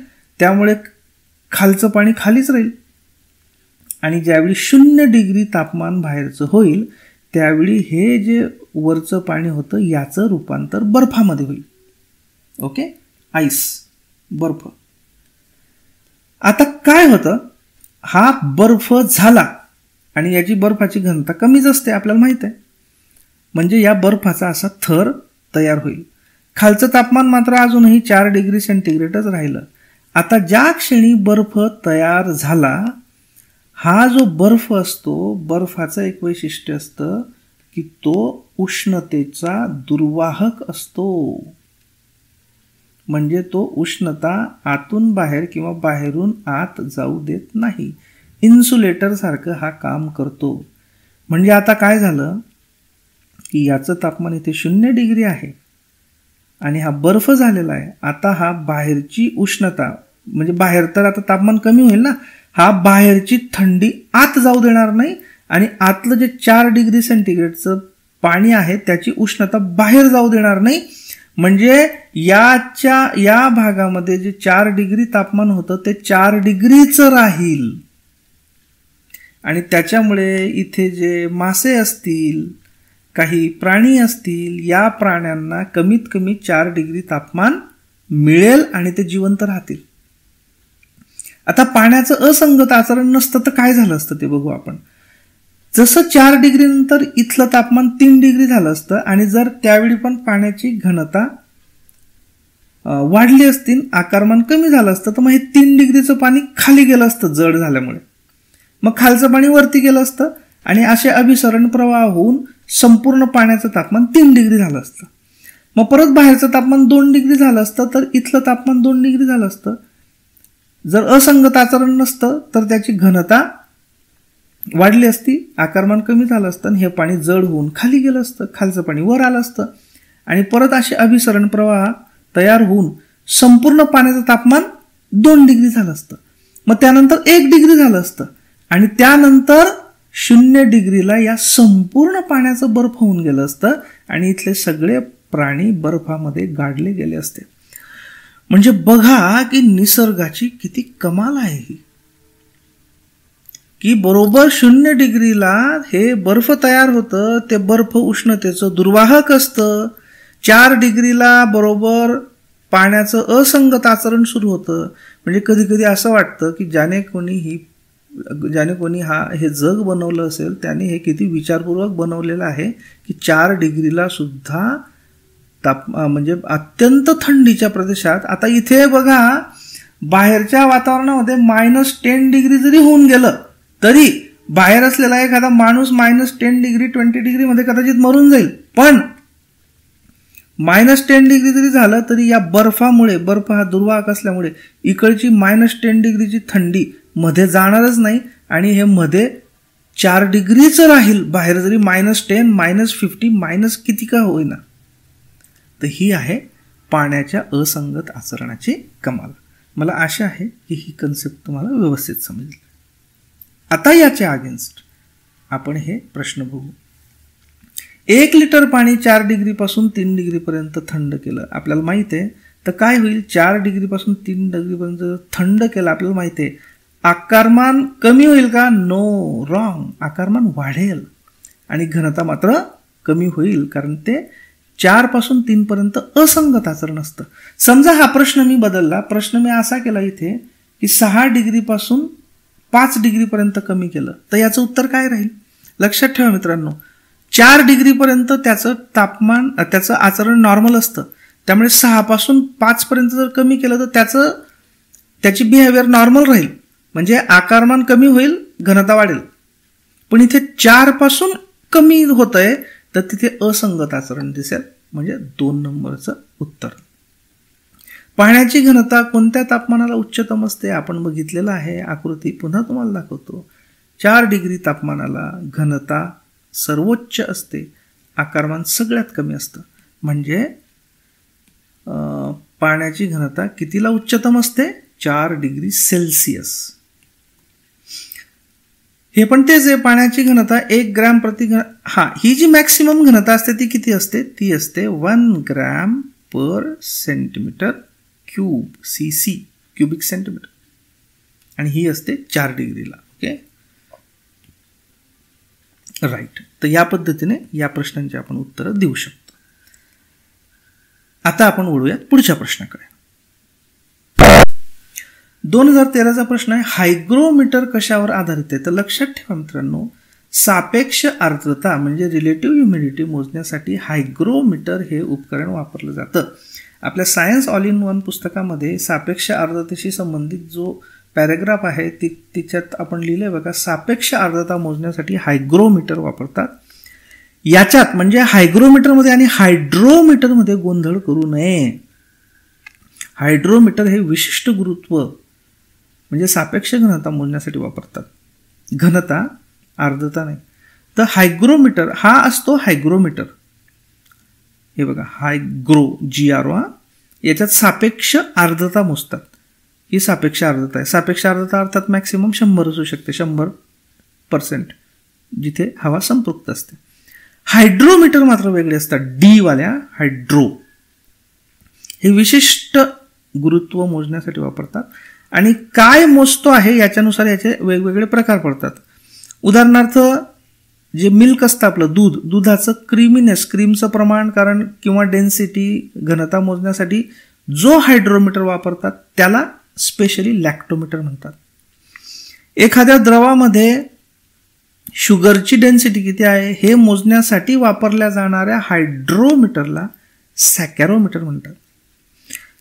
त्यामुळे खालचं पाणी खालीच राहील. आणि ज्यावेळी 0 डिग्री तापमान बाहेरचं होईल त्यावेळी हे जे वरचं पाणी होतं याचं रूपांतर बर्फामध्ये होईल. ओके, आईस, बर्फ. आता काय होतं? हा बर्फ झाला आणि याची बर्फाची घनता कमीच असते, आपल्याला माहित आहे. म्हणजे या बर्फाचा असा थर तयार होईल. खालचं तापमान मात्र अजूनही 4 डिग्री सेंटीग्रेडच राहिलं. आता ज्या क्षणी बर्फ तयार झाला, हा जो बर्फ असतो, बर्फाचं एक वैशिष्ट्य असतं की तो उष्णतेचा दुर्वाहक असतो. म्हणजे तो उष्णता आतून बाहेर किंवा बाहेरून आत जाऊ देत नाही. इन्सुलेटर सारखं हा काम करतो. म्हणजे आता काय झालं की याचं तापमान इथे 0 डिग्री आहे आणि हा बर्फ झालेला आहे. आता हा बाहेरची उष्णता, म्हणजे बाहेर तर आता तापमान कमी होईल ना, हा बाहेरची थंडी आत जाऊ देणार नाही आणि आतलं जे 4 डिग्री सेंटीग्रेडचं पाणी आहे त्याची उष्णता बाहेर जाऊ देणार नाही. म्हणजे या भागामध्ये जे 4 डिग्री तापमान होतं ते 4 डिग्रीच राहील आणि त्याच्यामुळे इथे जे मासे असतील, काही प्राणी असतील, या प्राण्यांना कमीत कमी 4 डिग्री तापमान मिळेल आणि ते जिवंत राहतील. आता पाण्याचं असंगत आचरण नसतं तर काय झालं असतं ते बघू आपण. जसं 4 डिग्री नंतर इथलं तापमान 3 डिग्री झालं असतं आणि जर त्यावेळी पण पाण्याची घनता वाढली असती, आकारमान कमी झालं असतं, तर मग हे 3 डिग्रीचं पाणी खाली गेलं असतं जड झाल्यामुळे. मग खालचं पाणी वरती गेलं असतं आणि असे अभिसरण प्रवाह होऊन संपूर्ण पाण्याचं तापमान 3 डिग्री झालं असतं. मग परत बाहेरचं तापमान 2 डिग्री झालं असतं तर इथलं तापमान 2 डिग्री झालं असतं. जर असंगत आचरण नसतं तर त्याची घनता वाढली असती, आकारमान कमी झालं असतं आणि हे पाणी जड होऊन खाली गेलं असतं, खालचं पाणी वर आलं असतं आणि परत असे अभिसरण प्रवाह तयार होऊन संपूर्ण पाण्याचं तापमान 2 डिग्री झालं असतं. मग त्यानंतर 1 डिग्री झालं असतं आणि त्यानंतर 0 डिग्रीला या संपूर्ण पाण्याचं बर्फ होऊन गेलं असतं आणि इथले सगळे प्राणी बर्फामध्ये गाडले गेले असते. म्हणजे बघा की निसर्गाची किती कमाल आहे ही, की बरोबर 0 डिग्रीला हे बर्फ तयार होतं. ते बर्फ उष्णतेचं दुर्वाहक असतं. 4 डिग्रीला बरोबर पाण्याचं असंगत आचरण सुरू होतं. म्हणजे कधी कधी असं वाटतं की ज्याने कोणी हे जग बनवलं असेल त्याने हे किती विचारपूर्वक बनवलेलं आहे की 4 डिग्रीला सुद्धा म्हणजे अत्यंत थंडीच्या प्रदेशात. आता इथे बघा बाहेरच्या वातावरणामध्ये -10 डिग्री जरी होऊन गेलं तरी बाहेर असलेला एखादा माणूस -10 डिग्री 20 डिग्रीमध्ये कदाचित मरून जाईल. पण -10 डिग्री जरी झालं तरी या बर्फामुळे, बर्फ हा दुर्वाहक असल्यामुळे इकडची -10 डिग्रीची थंडी मध्ये जाणारच नाही आणि हे मध्ये 4 डिग्रीच राहील. बाहेर जरी -10, -50, किती का होईना. तर ही आहे पाण्याच्या असंगत आचरणाची कमाल. मला आशा आहे की ही कन्सेप्ट तुम्हाला व्यवस्थित समजेल. आता याच्या अगेन्स्ट आपण हे प्रश्न बघू. 1 लिटर पाणी 4 डिग्रीपासून 3 डिग्रीपर्यंत थंड केलं, आपल्याला माहिती आहे. तर काय होईल? 4 डिग्रीपासून 3 डिग्रीपर्यंत थंड केलं, आपल्याला माहिती आहे. आकारमान कमी होईल का? No, wrong. आकारमान वाढेल आणि घनता मात्र कमी होईल, कारण ते 4 पासून 3 पर्यंत असंगत आचरण असतं. समजा हा प्रश्न मी बदलला. प्रश्न मी असा केला इथे की 6 डिग्रीपासून 5 डिग्रीपर्यंत कमी केलं, तर याचं उत्तर काय राहील? लक्षात ठेवा मित्रांनो, 4 डिग्रीपर्यंत त्याचं तापमान, त्याचं आचरण नॉर्मल असतं. त्यामुळे 6 पासून 5 पर्यंत जर कमी केलं तर त्याची बिहेवियर नॉर्मल राहील. म्हणजे आकारमान कमी होईल, घनता वाढेल. पण इथे 4 पासून कमी होत आहे तर तिथे असंगत आचरण दिसेल. म्हणजे 2 नंबरचं उत्तर. पाण्याची घनता कोणत्या तापमानाला उच्चतम असते आपण बघितलेलं आहे. आकृती पुन्हा तुम्हाला दाखवतो. 4 डिग्री तापमानाला घनता सर्वोच्च असते, आकारमान सगळ्यात कमी असतं. म्हणजे पाण्याची घनता कितीला उच्चतम असते? 4 डिग्री सेल्सिअस. हे पण तेच आहे. पाण्याची घनता 1 ग्रॅम प्रति ही जी मॅक्सिमम घनता असते ती किती असते? ती असते 1 gram per centimetre cube, CC, cubic centimetre. आणि ही असते 4 डिग्रीला. Okay, right. तर या पद्धतीने या प्रश्नांची आपण उत्तरं देऊ शकतो. आता आपण वळूयात पुढच्या प्रश्नाकडे. 2013चा प्रश्न आहे, हायग्रोमीटर कशावर आधारित आहे? तर लक्षात ठेवा मित्रांनो, सापेक्ष आर्द्रता म्हणजे रिलेटिव्ह ह्युमिडिटी मोजण्यासाठी हायग्रोमीटर हे उपकरण वापरलं जातं. आपल्या सायन्स ऑल इन वन पुस्तकामध्ये सापेक्ष आर्द्रतेशी संबंधित जो पॅरेग्राफ आहे तिच्यात आपण लिहिलंय बघा, सापेक्ष आर्द्रता मोजण्यासाठी हायग्रोमीटर वापरतात. याच्यात म्हणजे हायग्रोमीटरमध्ये आणि हायड्रोमीटरमध्ये गोंधळ करू नये. हायड्रोमीटर हे विशिष्ट गुरुत्व म्हणजे सापेक्ष घनता मोजण्यासाठी वापरतात, घनता, आर्द्रता नाही. तर हायग्रोमीटर हा असतो हायग्रोमीटर. हे बघा हायग्रो GRO, याच्यात सापेक्ष आर्द्रता मोजतात. ही सापेक्ष आर्द्रता आहे. सापेक्ष आर्द्रता अर्थात मॅक्सिमम 100 असू शकते, 100%, जिथे हवा संपृक्त असते. हायड्रोमीटर मात्र वेगळे असतात. D वाल्या हायड्रो हे विशिष्ट गुरुत्व मोजण्यासाठी वापरतात आणि काय मोजतो आहे याच्यानुसार याचे वेगवेगळे प्रकार पडतात. उदाहरणार्थ जे मिल्क असतं आपलं दुधाचं क्रीमीनेस, क्रीमचं प्रमाण कारण किंवा डेन्सिटी, घनता मोजण्यासाठी जो हायड्रोमीटर वापरतात त्याला स्पेशली लॅक्टोमीटर म्हणतात. एखाद्या द्रवामध्ये शुगरची डेन्सिटी किती आहे हे मोजण्यासाठी वापरल्या जाणाऱ्या हायड्रोमीटरला सॅकॅरोमीटर म्हणतात.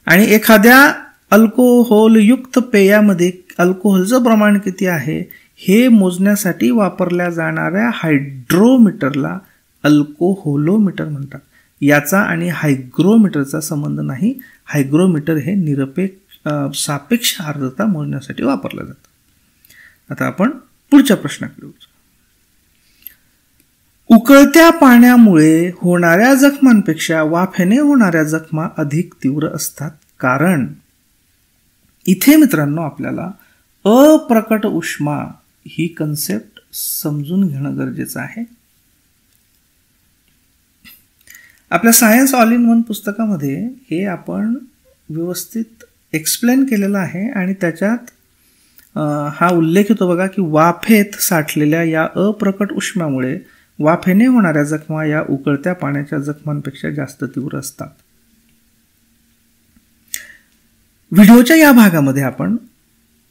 आणि एखाद्या अल्कोहोलयुक्त पेयामध्ये अल्कोहोलचं प्रमाण किती आहे हे मोजण्यासाठी वापरल्या जाणाऱ्या हायड्रोमीटरला अल्कोहोलोमीटर म्हणतात. याचा आणि हायग्रोमीटरचा संबंध नाही. हायग्रोमीटर हे सापेक्ष आर्द्रता मोजण्यासाठी वापरलं जातं. आता आपण पुढच्या प्रश्नाकडे येऊ. उकळत्या पाण्यामुळे होणाऱ्या जखमांपेक्षा वाफेने होणाऱ्या जखमा अधिक तीव्र असतात कारण. इथे मित्रांनो आपल्याला अप्रकट उष्मा ही कन्सेप्ट समजून घेणं गरजेचं आहे. आपल्या सायन्स ऑल इन वन पुस्तकामध्ये हे आपण व्यवस्थित एक्सप्लेन केलेलं आहे आणि त्याच्यात हा उल्लेख होतो बघा की वाफेत साठलेल्या या अप्रकट उष्म्यामुळे वाफेने होणाऱ्या जखमा या उकळत्या पाण्याच्या जखमांपेक्षा जास्त तीव्र असतात. व्हिडिओच्या या भागामध्ये आपण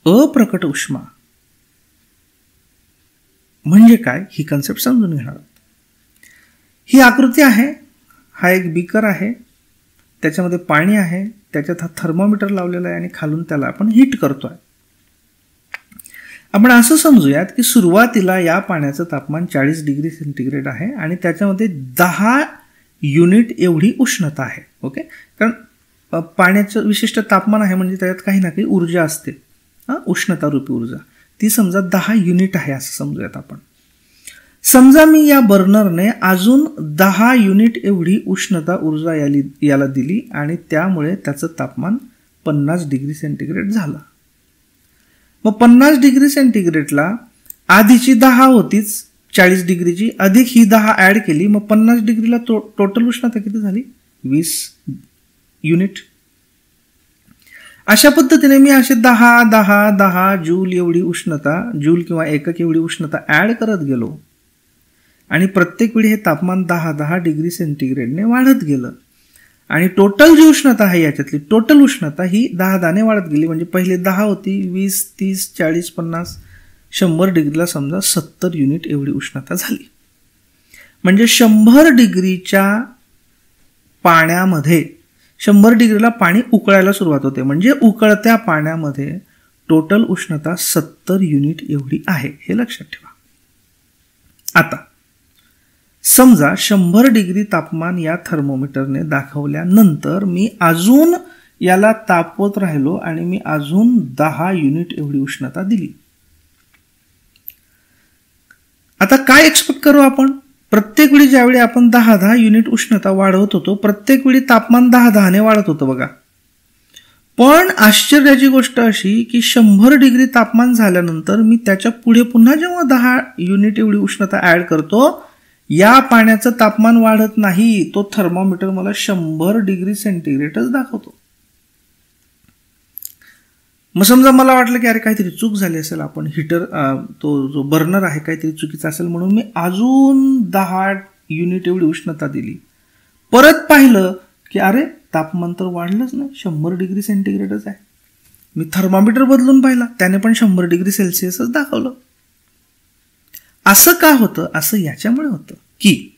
अप्रकट उष्मा म्हणजे काय ही कन्सेप्ट समजून घेणार आहोत. ही आकृती आहे. हा एक बीकर आहे, त्याच्यामध्ये पाणी आहे, त्याच्यात हा थर्मोमीटर लावलेला आहे आणि खालून त्याला आपण हीट करतोय. आपण असं समजूयात की सुरुवातीला या पाण्याचं तापमान 40 डिग्री सेंटीग्रेड आहे आणि त्याच्यामध्ये 10 युनिट एवढी उष्णता आहे. ओके, कारण पाण्याचं विशिष्ट तापमान आहे म्हणजे त्याच्यात काही ना काही ऊर्जा असते, उष्णता रूपी ऊर्जा. ती समजा 10 युनिट आहे असं समजूयात आपण. समजा मी या बर्नरने अजून 10 युनिट एवढी उष्णता ऊर्जा याला दिली आणि त्यामुळे त्याचं तापमान 50 डिग्री सेंटीग्रेड झालं. मग 50 डिग्री सेंटीग्रेडला आधीची 10 होतीच 40 डिग्रीची, अधिक ही 10 ऍड केली, मग 50 डिग्रीला टोटल उष्णता किती झाली? 20 युनिट. अशा पद्धतीने मी असे 10 जूल एवढी उष्णता, जूल किंवा एकक एवढी उष्णता ऍड करत गेलो आणि प्रत्येक वेळी हे तापमान 10 डिग्री सेंटीग्रेडने वाढत गेलं आणि टोटल जी उष्णता आहे याच्यातली टोटल उष्णता ही 10 ने वाढत गेली. म्हणजे पहिले 10 होती, 20, 30, 40, 50, 100 डिग्रीला समजा 70 युनिट एवढी उष्णता झाली. म्हणजे 100 डिग्रीच्या पाण्यामध्ये 100 डिग्रीला पाणी उकळायला सुरुवात होते. म्हणजे उकळत्या पाण्यामध्ये टोटल उष्णता 70 युनिट एवढी आहे, हे लक्षात ठेवा. आता समजा 100 डिग्री तापमान या थर्मोमीटरने दाखवल्यानंतर मी अजून याला तापवत राहिलो आणि मी अजून 10 युनिट एवढी उष्णता दिली. आता काय एक्सपेक्ट करू आपण? प्रत्येक वेळी ज्यावेळी आपण 10 युनिट उष्णता वाढवत होतो प्रत्येक वेळी तापमान 10 ने वाढत होतं बघा. पण आश्चर्याची गोष्ट अशी की 100 डिग्री तापमान झाल्यानंतर मी त्याच्या पुढे पुन्हा जेव्हा 10 युनिट एवढी उष्णता ऍड करतो या पाण्याचं तापमान वाढत नाही. तो थर्मोमीटर मला 100 डिग्री सेंटीग्रेडच दाखवतो. मग समजा मला वाटलं की अरे काहीतरी चूक झाली असेल, आपण हीटर तो जो बर्नर आहे काहीतरी चुकीचा असेल म्हणून मी अजून 10 युनिट एवढी उष्णता दिली. परत पाहिलं की अरे तापमान तर वाढलंच नाही, 100 डिग्री सेंटीग्रेडच आहे. मी थर्मोमीटर बदलून पाहिला, त्याने पण 100 डिग्री सेल्सिअसच दाखवलं. असं का होतं? असं याच्यामुळे होतं की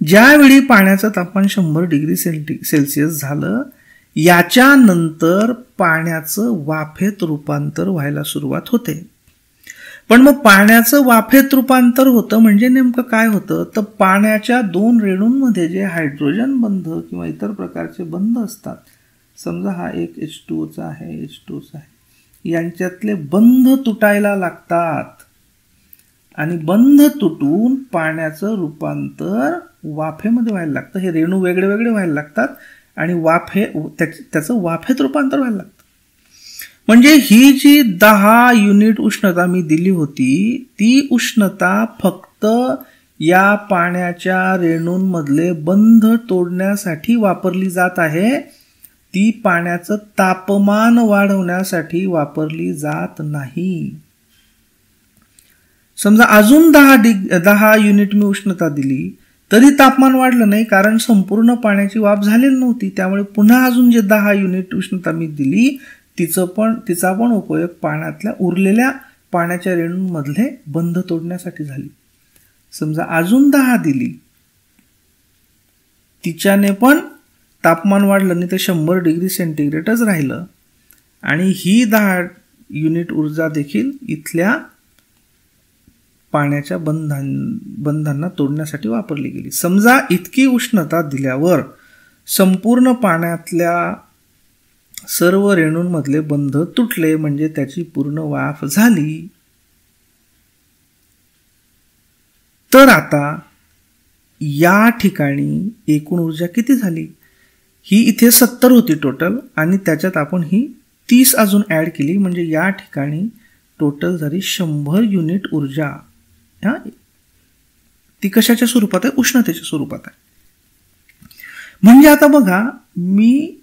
ज्यावेळी पाण्याचं तापमान 100 डिग्री सेल्सिअस झालं याच्यानंतर पाण्याचं वाफेत रूपांतर व्हायला सुरुवात होते. पण मग पाण्याचं वाफेत रूपांतर होतं म्हणजे नेमकं काय होतं? तर पाण्याच्या 2 रेणूंमध्ये जे हायड्रोजन बंध किंवा इतर प्रकारचे बंध असतात, समजा हा एक H2O आहे, H2O आहे, यांच्यातले बंध तुटायला लागतात आणि बंध तुटून पाण्याचं रूपांतर वाफेमध्ये व्हायला लागतं. हे रेणू वेगळे वेगळे व्हायला लागतात आणि त्याचं वाफेत रूपांतर व्हायला लागतं. म्हणजे ही जी 10 युनिट उष्णता मी दिली होती, ती उष्णता फक्त या पाण्याच्या रेणूंमधले बंध तोडण्यासाठी वापरली जात आहे. ती पाण्याचं तापमान वाढवण्यासाठी वापरली जात नाही. समजा अजून 10 युनिट मी उष्णता दिली तरी तापमान वाढलं नाही, कारण संपूर्ण पाण्याची वाफ झालेली नव्हती. त्यामुळे पुन्हा अजून जे 10 युनिट उष्णता मी दिली तिचा पण उपयोग पाण्यातल्या उरलेल्या पाण्याच्या रेणूंमधले बंध तोडण्यासाठी झाली. समजा अजून 10 दिली, तिच्याने पण तापमान वाढलं नाही, तर 100 डिग्री सेंटीग्रेडच राहिलं आणि ही 10 युनिट ऊर्जा देखील इथल्या पाण्याच्या बंधांना तोडण्यासाठी वापरली गेली. समजा इतकी उष्णता दिल्यावर संपूर्ण पाण्यातल्या सर्व रेणूंमधले बंध तुटले, म्हणजे त्याची पूर्ण वाफ झाली. तर आता या ठिकाणी एकूण ऊर्जा किती झाली? ही इथे 70 होती टोटल आणि त्याच्यात आपण ही 30 अजून ऍड केली, म्हणजे या ठिकाणी टोटल झाली 100 युनिट ऊर्जा. ती कशाच्या स्वरूपात आहे? उष्णतेच्या स्वरूपात आहे. म्हणजे आता बघा, मी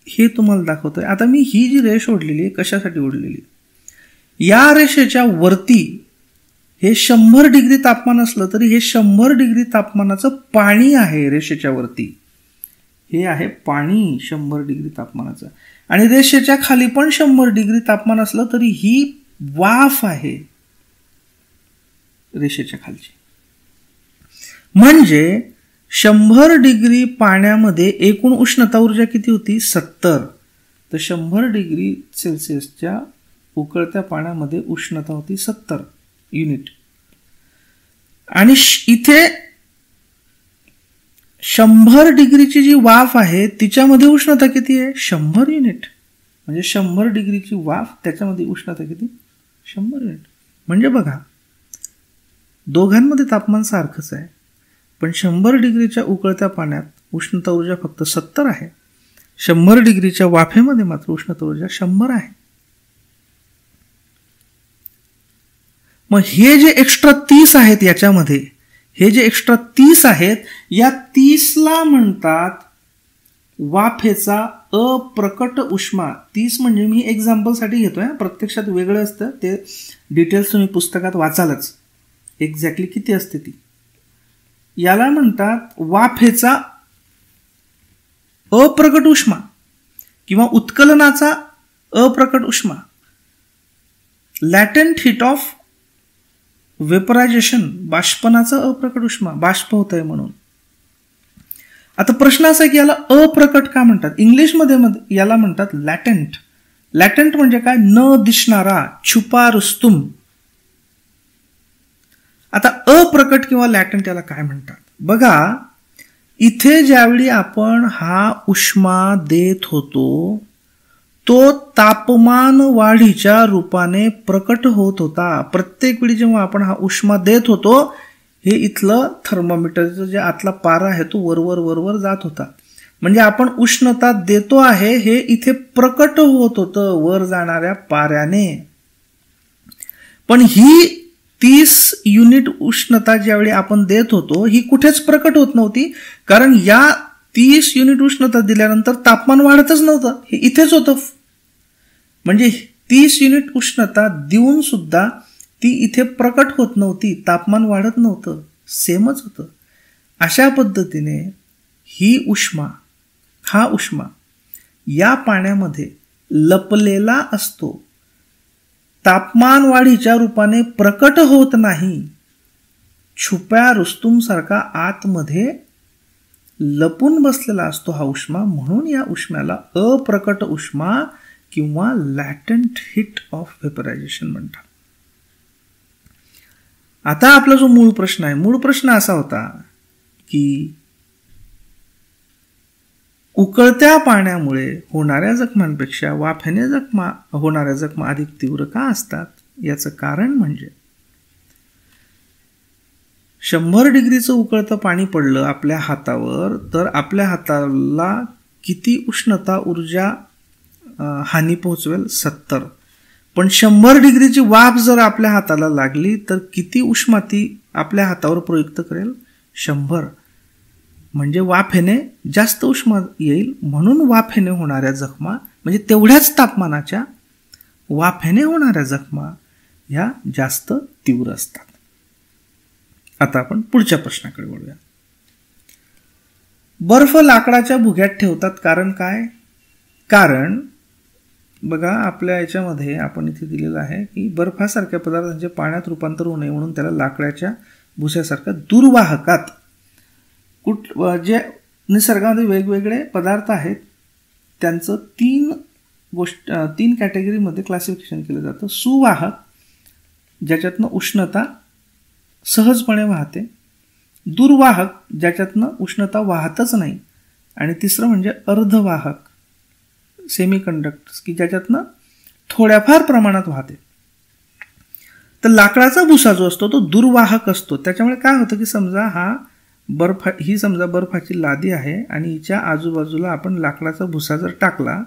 हे तुम्हाला दाखवतोय. आता मी ही जी रेष ओढलेली आहे, कशासाठी ओढलेली? या रेषेच्या वरती हे 100 डिग्री तापमान असलं तरी हे 100 डिग्री तापमानाचं पाणी आहे. रेषेच्या वरती हे आहे पाणी 100 डिग्री तापमानाचं, आणि रेषेच्या खाली पण 100 डिग्री तापमान असलं तरी ही वाफ आहे रेषेच्या खालची. म्हणजे 100 डिग्री पाण्यामध्ये एकूण उष्णता ऊर्जा किती होती? 70. तर 100 डिग्री सेल्सिअसच्या उकळत्या पाण्यामध्ये उष्णता होती 70 युनिट. आणि इथे 100 डिग्रीची जी वाफ आहे तिच्यामध्ये उष्णता किती आहे? 100 युनिट. म्हणजे 100 डिग्रीची वाफ, त्याच्यामध्ये उष्णता किती? 100 युनिट. म्हणजे बघा, दोघांमध्ये तापमान सारखंच आहे, पण 100 डिग्रीच्या उकळत्या पाण्यात उष्णता ऊर्जा फक्त 70 आहे. 100 डिग्रीच्या वाफेमध्ये मात्र उष्णता ऊर्जा 100 आहे. मग हे जे एक्स्ट्रा 30 आहेत याच्यामध्ये, हे जे एक्स्ट्रा 30 आहेत, या 30ला म्हणतात वाफेचा अप्रकट उष्मा. 30 म्हणजे मी एक्झाम्पलसाठी घेतोय, प्रत्यक्षात वेगळं असतं ते. डिटेल्स तुम्ही पुस्तकात वाचालच एक्झॅक्टली किती असते ती. याला म्हणतात वाफेचा अप्रकट उष्मा किंवा उत्कलनाचा अप्रकट उष्मा, लॅटेंट हीट ऑफ वेपरायझेशन, बाष्पनाचा अप्रकट उष्मा, बाष्प होत आहे म्हणून. आता प्रश्न असा की याला अप्रकट का म्हणतात? इंग्लिशमध्ये याला म्हणतात लॅटेंट. लॅटेंट म्हणजे काय? न दिसणारा, छुपा रुस्तुम. आता अप्रकट किंवा लॅटेंट याला काय म्हणतात? बघा, इथे ज्यावेळी आपण हा उष्मा देत होतो तो तापमान वाढीच्या रूपाने प्रकट होत होता. प्रत्येक वेळी जेव्हा आपण हा उष्मा देत होतो, हे इथलं थर्मोमीटरचं जे आतला पारा आहे तो वरवर वरवर जात होता. म्हणजे आपण उष्णता देतो आहे हे इथे प्रकट होत होतं वर जाणाऱ्या पाऱ्याने. पण ही 30 युनिट उष्णता ज्यावेळी आपण देत होतो ही कुठेच प्रकट होत नव्हती, कारण या 30 युनिट उष्णता दिल्यानंतर तापमान वाढतच नव्हतं, हे इथेच होतं. म्हणजे 30 युनिट उष्णता देऊन सुद्धा ती इथे प्रकट होत नव्हती, तापमान वाढत नव्हतं, सेमच होतं. अशा पद्धतीने ही उष्मा, हा उष्मा या पाण्यामध्ये लपलेला असतो, तापमान वाढीच्या रूपाने प्रकट होत नाही, छुप्या रुस्तुम सारखा आतमध्ये लपून बसलेला असतो हा उष्मा. म्हणून या उष्म्याला अप्रकट उष्मा किंवा लॅटेंट हीट ऑफ वेपरायझेशन म्हणतात. आता आपला जो मूळ प्रश्न आहे, मूळ प्रश्न असा होता की उकळत्या पाण्यामुळे होणाऱ्या जखमांपेक्षा वाफेने होणाऱ्या जखमा अधिक तीव्र का असतात? याचं कारण म्हणजे 100 डिग्रीचं उकळतं पाणी पडलं आपल्या हातावर तर आपल्या हाताला किती उष्णता ऊर्जा हानी पोहोचवेल? 70. पण 100 डिग्रीची वाफ जर आपल्या हाताला लागली तर किती उष्मा ती आपल्या हातावर प्रयुक्त करेल? 100. म्हणजे वाफेने जास्त उष्मा येईल, म्हणून वाफेने होणाऱ्या जखमा म्हणजे तेवढ्याच तापमानाच्या वाफेने होणाऱ्या जखमा ह्या जास्त तीव्र असतात. आता आपण पुढच्या प्रश्नाकडे वळूया. बर्फ लाकडाच्या भुग्यात ठेवतात कारण काय? कारण बघा आपल्या याच्यामध्ये आपण इथे दिलेलं आहे की बर्फासारख्या पदार्थांचे पाण्यात रूपांतर होऊ नये म्हणून त्याला लाकडाच्या भुस्यासारख्या दुर्वाहकात जे निसर्गामध्ये वेगवेगळे पदार्थ आहेत त्यांचं 3 कॅटेगरीमध्ये क्लासिफिकेशन केलं जातं. सुवाहक, ज्याच्यातनं उष्णता सहजपणे वाहते. दुर्वाहक, ज्याच्यातनं उष्णता वाहतच नाही. आणि तिसरं म्हणजे अर्धवाहक, सेमीकंडक्टर्स, की ज्याच्यातनं थोड्याफार प्रमाणात वाहते. तर लाकडाचा भुसा जो असतो तो दुर्वाहक असतो. त्याच्यामुळे काय होतं की समजा ही समजा बर्फाची लादी आहे आणि हिच्या आजूबाजूला आपण लाकडाचा भुसा जर टाकला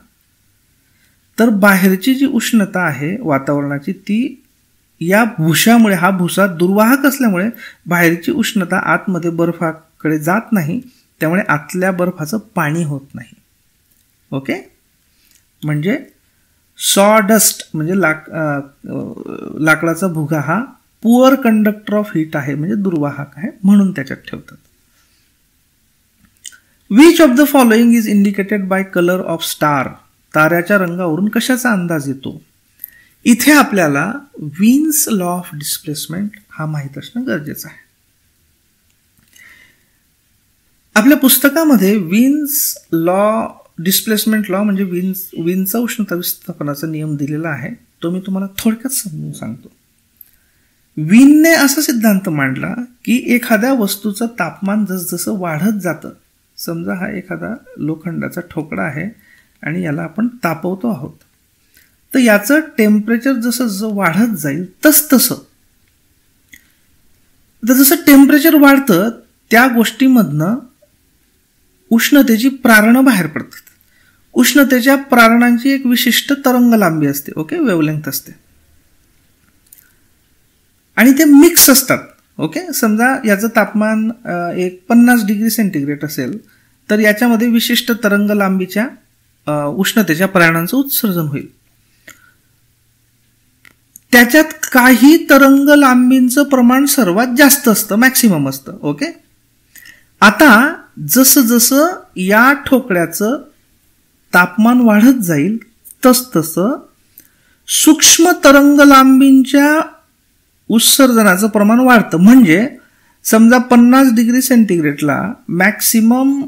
तर बाहेरची जी उष्णता आहे वातावरणाची ती या भुशामुळे, हा भुसा दुर्वाहक असल्यामुळे बाहेरची उष्णता आतमध्ये बर्फाकडे जात नाही, त्यामुळे आतल्या बर्फाचं पाणी होत नाही. ओके, म्हणजे सॉडस्ट म्हणजे लाकडाचा भुगा हा पुअर कंडक्टर ऑफ हीट आहे, म्हणजे दुर्वाहक आहे, म्हणून त्याच्यात ठेवतात. Which of the following is indicated by colour of star? ताऱ्याच्या रंगावरून कशाचा अंदाज येतो? इथे आपल्याला विन्स लॉ ऑफ डिस्प्लेसमेंट हा माहीत असणं गरजेचं आहे. आपल्या पुस्तकामध्ये विन्स लॉ, डिस्प्लेसमेंट लॉ म्हणजे विन्सचा उष्णता विस्थापनाचा नियम दिलेला आहे. तो मी तुम्हाला थोडक्यात समजून सांगतो. विनने असा सिद्धांत मांडला की एखाद्या वस्तूचं तापमान जसजसं वाढत जातं, समजा हा एखादा लोखंडाचा ठोकळा आहे आणि याला आपण तापवतो आहोत, तर याचं टेम्परेचर जसं जसं वाढत जाईल तसतसं जसं टेम्परेचर वाढतं त्या गोष्टीमधनं उष्णतेची प्रारणं बाहेर पडतात. उष्णतेच्या प्रारणांची एक विशिष्ट तरंग लांबी असते, ओके, वेव्हलेंथ असते, आणि ते मिक्स असतात. ओके, समजा याचं तापमान 50 डिग्री सेंटीग्रेड असेल तर याच्यामध्ये विशिष्ट तरंग लांबीच्या उष्णतेच्या प्रारणांचं उत्सर्जन होईल. त्याच्यात काही तरंग लांबींचं प्रमाण सर्वात जास्त असतं, मॅक्सिमम असतं. ओके, आता जसं जसं या ठोकळ्याचं तापमान वाढत जाईल तसतसं सूक्ष्म तरंग लांबींच्या उत्सर्जनाचं प्रमाण वाढतं. म्हणजे समजा 50 डिग्री सेंटीग्रेडला मॅक्सिमम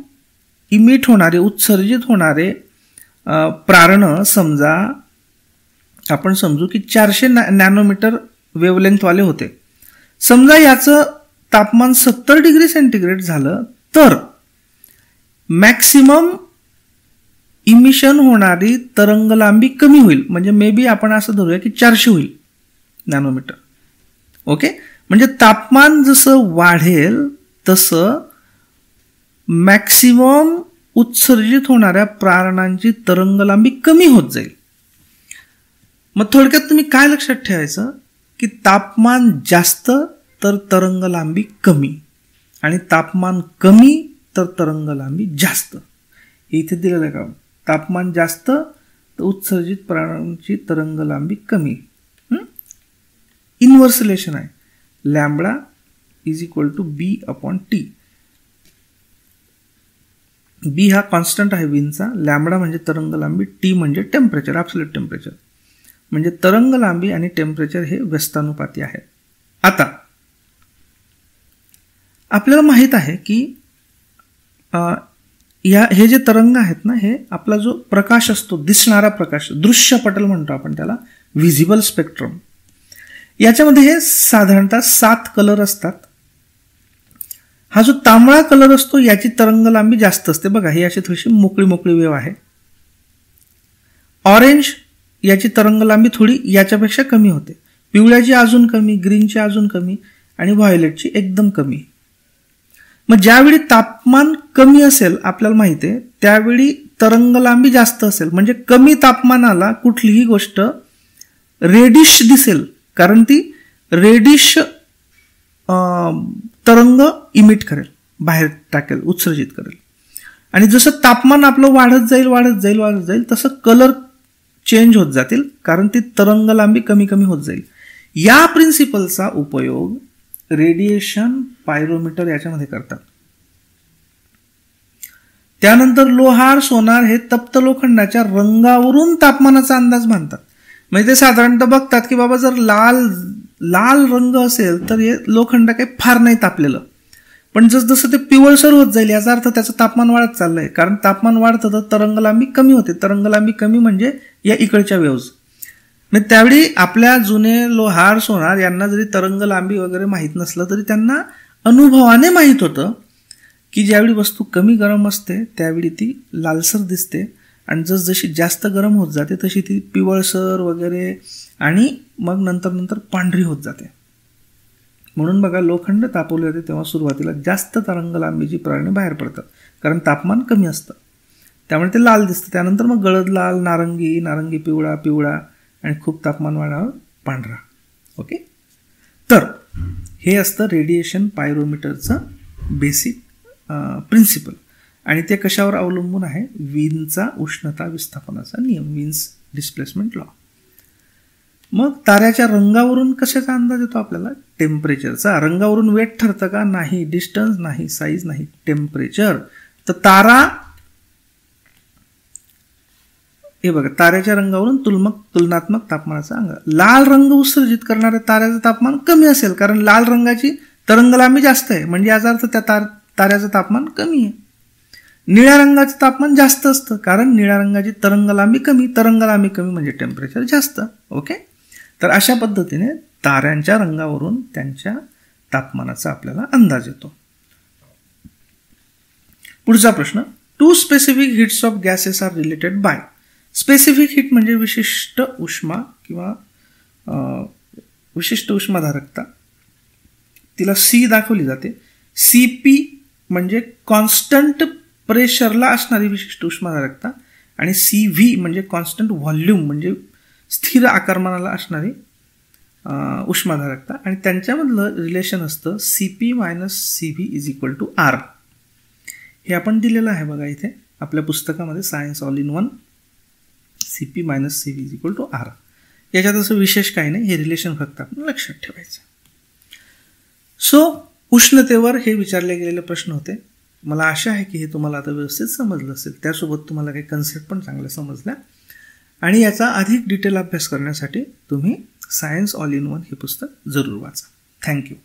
इमिट होणारे, उत्सर्जित होणारे प्रारणं समजा आपण समजू की 400 नॅनोमीटर वेव्हलेंथवाले होते. समजा याचं तापमान 70 डिग्री सेंटीग्रेड झालं तर मॅक्सिमम इमिशन होणारी तरंग लांबी कमी होईल, म्हणजे मे बी आपण असं धरूया की 400 होईल नॅनोमीटर. ओके, म्हणजे तापमान जसं वाढेल तसं मॅक्सिमम उत्सर्जित होणाऱ्या प्रारणांची तरंग लांबी कमी होत जाईल. मग थोडक्यात तुम्ही काय लक्षात ठेवायचं की तापमान जास्त तर तरंग लांबी कमी, आणि तापमान कमी तर तरंग लांबी जास्त. इथे दिलेलं आहे का, तापमान जास्त तर उत्सर्जित प्रारणांची तरंग लांबी कमी. इनव्हर्स रिलेशन आहे, lambda is equal to B/T. B हा कॉन्स्टंट आहे विनचा, लॅम्बडा म्हणजे तरंग लांबी, टी म्हणजे टेम्परेचर, ॲब्सोल्यूट टेम्परेचर. म्हणजे तरंग लांबी आणि टेम्परेचर हे व्यस्तानुपाती आहे. आता आपल्याला माहित आहे की हे जे तरंग आहेत ना, हे आपला जो प्रकाश असतो, दिसणारा प्रकाश, दृश्य पटल म्हणतो आपण त्याला, व्हिजिबल स्पेक्ट्रम, याच्यामध्ये हे साधारणतः 7 कलर असतात. हा जो तांबडा कलर असतो याची तरंग लांबी जास्त असते. बघा, ही अशी थोडीशी मोकळी मोकळी वेव आहे. ऑरेंज याची तरंग लांबी थोडी याच्यापेक्षा कमी होते, पिवळ्याची अजून कमी, ग्रीनची अजून कमी, आणि व्हायोलेटची एकदम कमी. मग ज्यावेळी तापमान कमी असेल आपल्याला माहिती आहे त्यावेळी तरंगलांबी जास्त असेल, म्हणजे कमी तापमानाला कुठलीही गोष्ट रेडिश दिसेल, कारण ती रेडिश तरंग इमिट करेल, बाहेर टाकेल, उत्सर्जित करेल. आणि जसं तापमान आपलं वाढत जाईल तसं कलर चेंज होत जातील, कारण ती तरंगलांबी कमी कमी होत जाईल. या प्रिन्सिपलचा उपयोग रेडिएशन पायरोमीटर याच्यामध्ये करतात. त्यानंतर लोहार सोनार हे तप्त लोखंडाच्या रंगावरून तापमानाचा अंदाज बांधतात. म्हणजे ते साधारणतः बघतात की बाबा जर लाल रंग असेल तर हे लोखंड काही फार नाही तापलेलं, पण जसं ते पिवळसर होत जाईल याचा अर्थ त्याचं तापमान वाढत चाललंय, कारण तापमान वाढतं तर तरंगलांबी कमी होते. तरंगलांबी कमी म्हणजे या इकडच्या वेव्ज. मग त्यावेळी आपल्या जुने लोहार सोनार यांना जरी तरंगलांबी वगैरे माहीत नसलं तरी त्यांना अनुभवाने माहीत होतं की ज्यावेळी वस्तू कमी गरम असते त्यावेळी ती लालसर दिसते, आणि जशी जास्त गरम होत जाते तशी ती पिवळसर वगैरे आणि मग नंतर पांढरी होत जाते. म्हणून बघा लोखंड तापवले जाते तेव्हा सुरुवातीला जास्त तरंगलांबीची प्रमाणे बाहेर पडतात, कारण तापमान कमी असतं, त्यामुळे ते लाल दिसतं. त्यानंतर मग गडद लाल, नारंगी पिवळा आणि खूप तापमान वाढल्यावर पांढरा. ओके, तर हे असतं रेडिएशन पायरोमीटरचं बेसिक प्रिन्सिपल. आणि ते कशावर अवलंबून आहे? वीनचा उष्णता विस्थापनाचा नियम, वीन्स डिस्प्लेसमेंट लॉ. मग ताऱ्याच्या रंगावरून कशाचा अंदाज येतो आपल्याला? टेम्परेचरचा. रंगावरून वेट ठरतं का? नाही. डिस्टन्स नाही, साईज नाही, टेम्परेचर. तर तारा, हे बघा, ताऱ्याच्या रंगावरून तुलनात्मक तापमानाचा अंदाज. लाल रंग उत्सर्जित करणाऱ्या ताऱ्याचं तापमान कमी असेल, कारण लाल रंगाची तरंगलांबी जास्त आहे, म्हणजे याचा अर्थ त्या ताऱ्याचं तापमान कमी आहे. निळ्या रंगाचं तापमान जास्त असतं, कारण निळ्या रंगाची तरंगलांबी कमी म्हणजे टेम्परेचर जास्त. ओके, तर अशा पद्धतीने ताऱ्यांच्या रंगावरून त्यांच्या तापमानाचा आपल्याला अंदाज येतो. पुढचा प्रश्न, 2 specific heats of gases are related by. Specific heat म्हणजे विशिष्ट उष्मा किंवा विशिष्ट उष्माधारकता, तिला सी दाखवली जाते. CP म्हणजे कॉन्स्टंट प्रेशरला असणारी विशिष्ट उष्माधारकता, आणि CV म्हणजे कॉन्स्टंट व्हॉल्यूम म्हणजे स्थिर आकारमानाला असणारी उष्माधारकता, आणि त्यांच्यामधलं रिलेशन असतं CP - CV = R. हे आपण दिलेलं आहे बघा इथे आपल्या पुस्तकामध्ये, science all in one. CP - CV = R. याच्यात असं विशेष काही नाही, हे रिलेशन फक्त आपण लक्षात ठेवायचं. सो उष्णतेवर हे विचारले गेलेले प्रश्न होते. मला आशा आहे की हे तुम्हाला आता व्यवस्थित समजलं असेल, त्यासोबत तुम्हाला काही कन्सेप्ट पण चांगल्या समजल्या, आणि याचा अधिक डिटेल अभ्यास करण्यासाठी तुम्ही सायन्स ऑल इन वन हे पुस्तक जरूर वाचा. थँक्यू.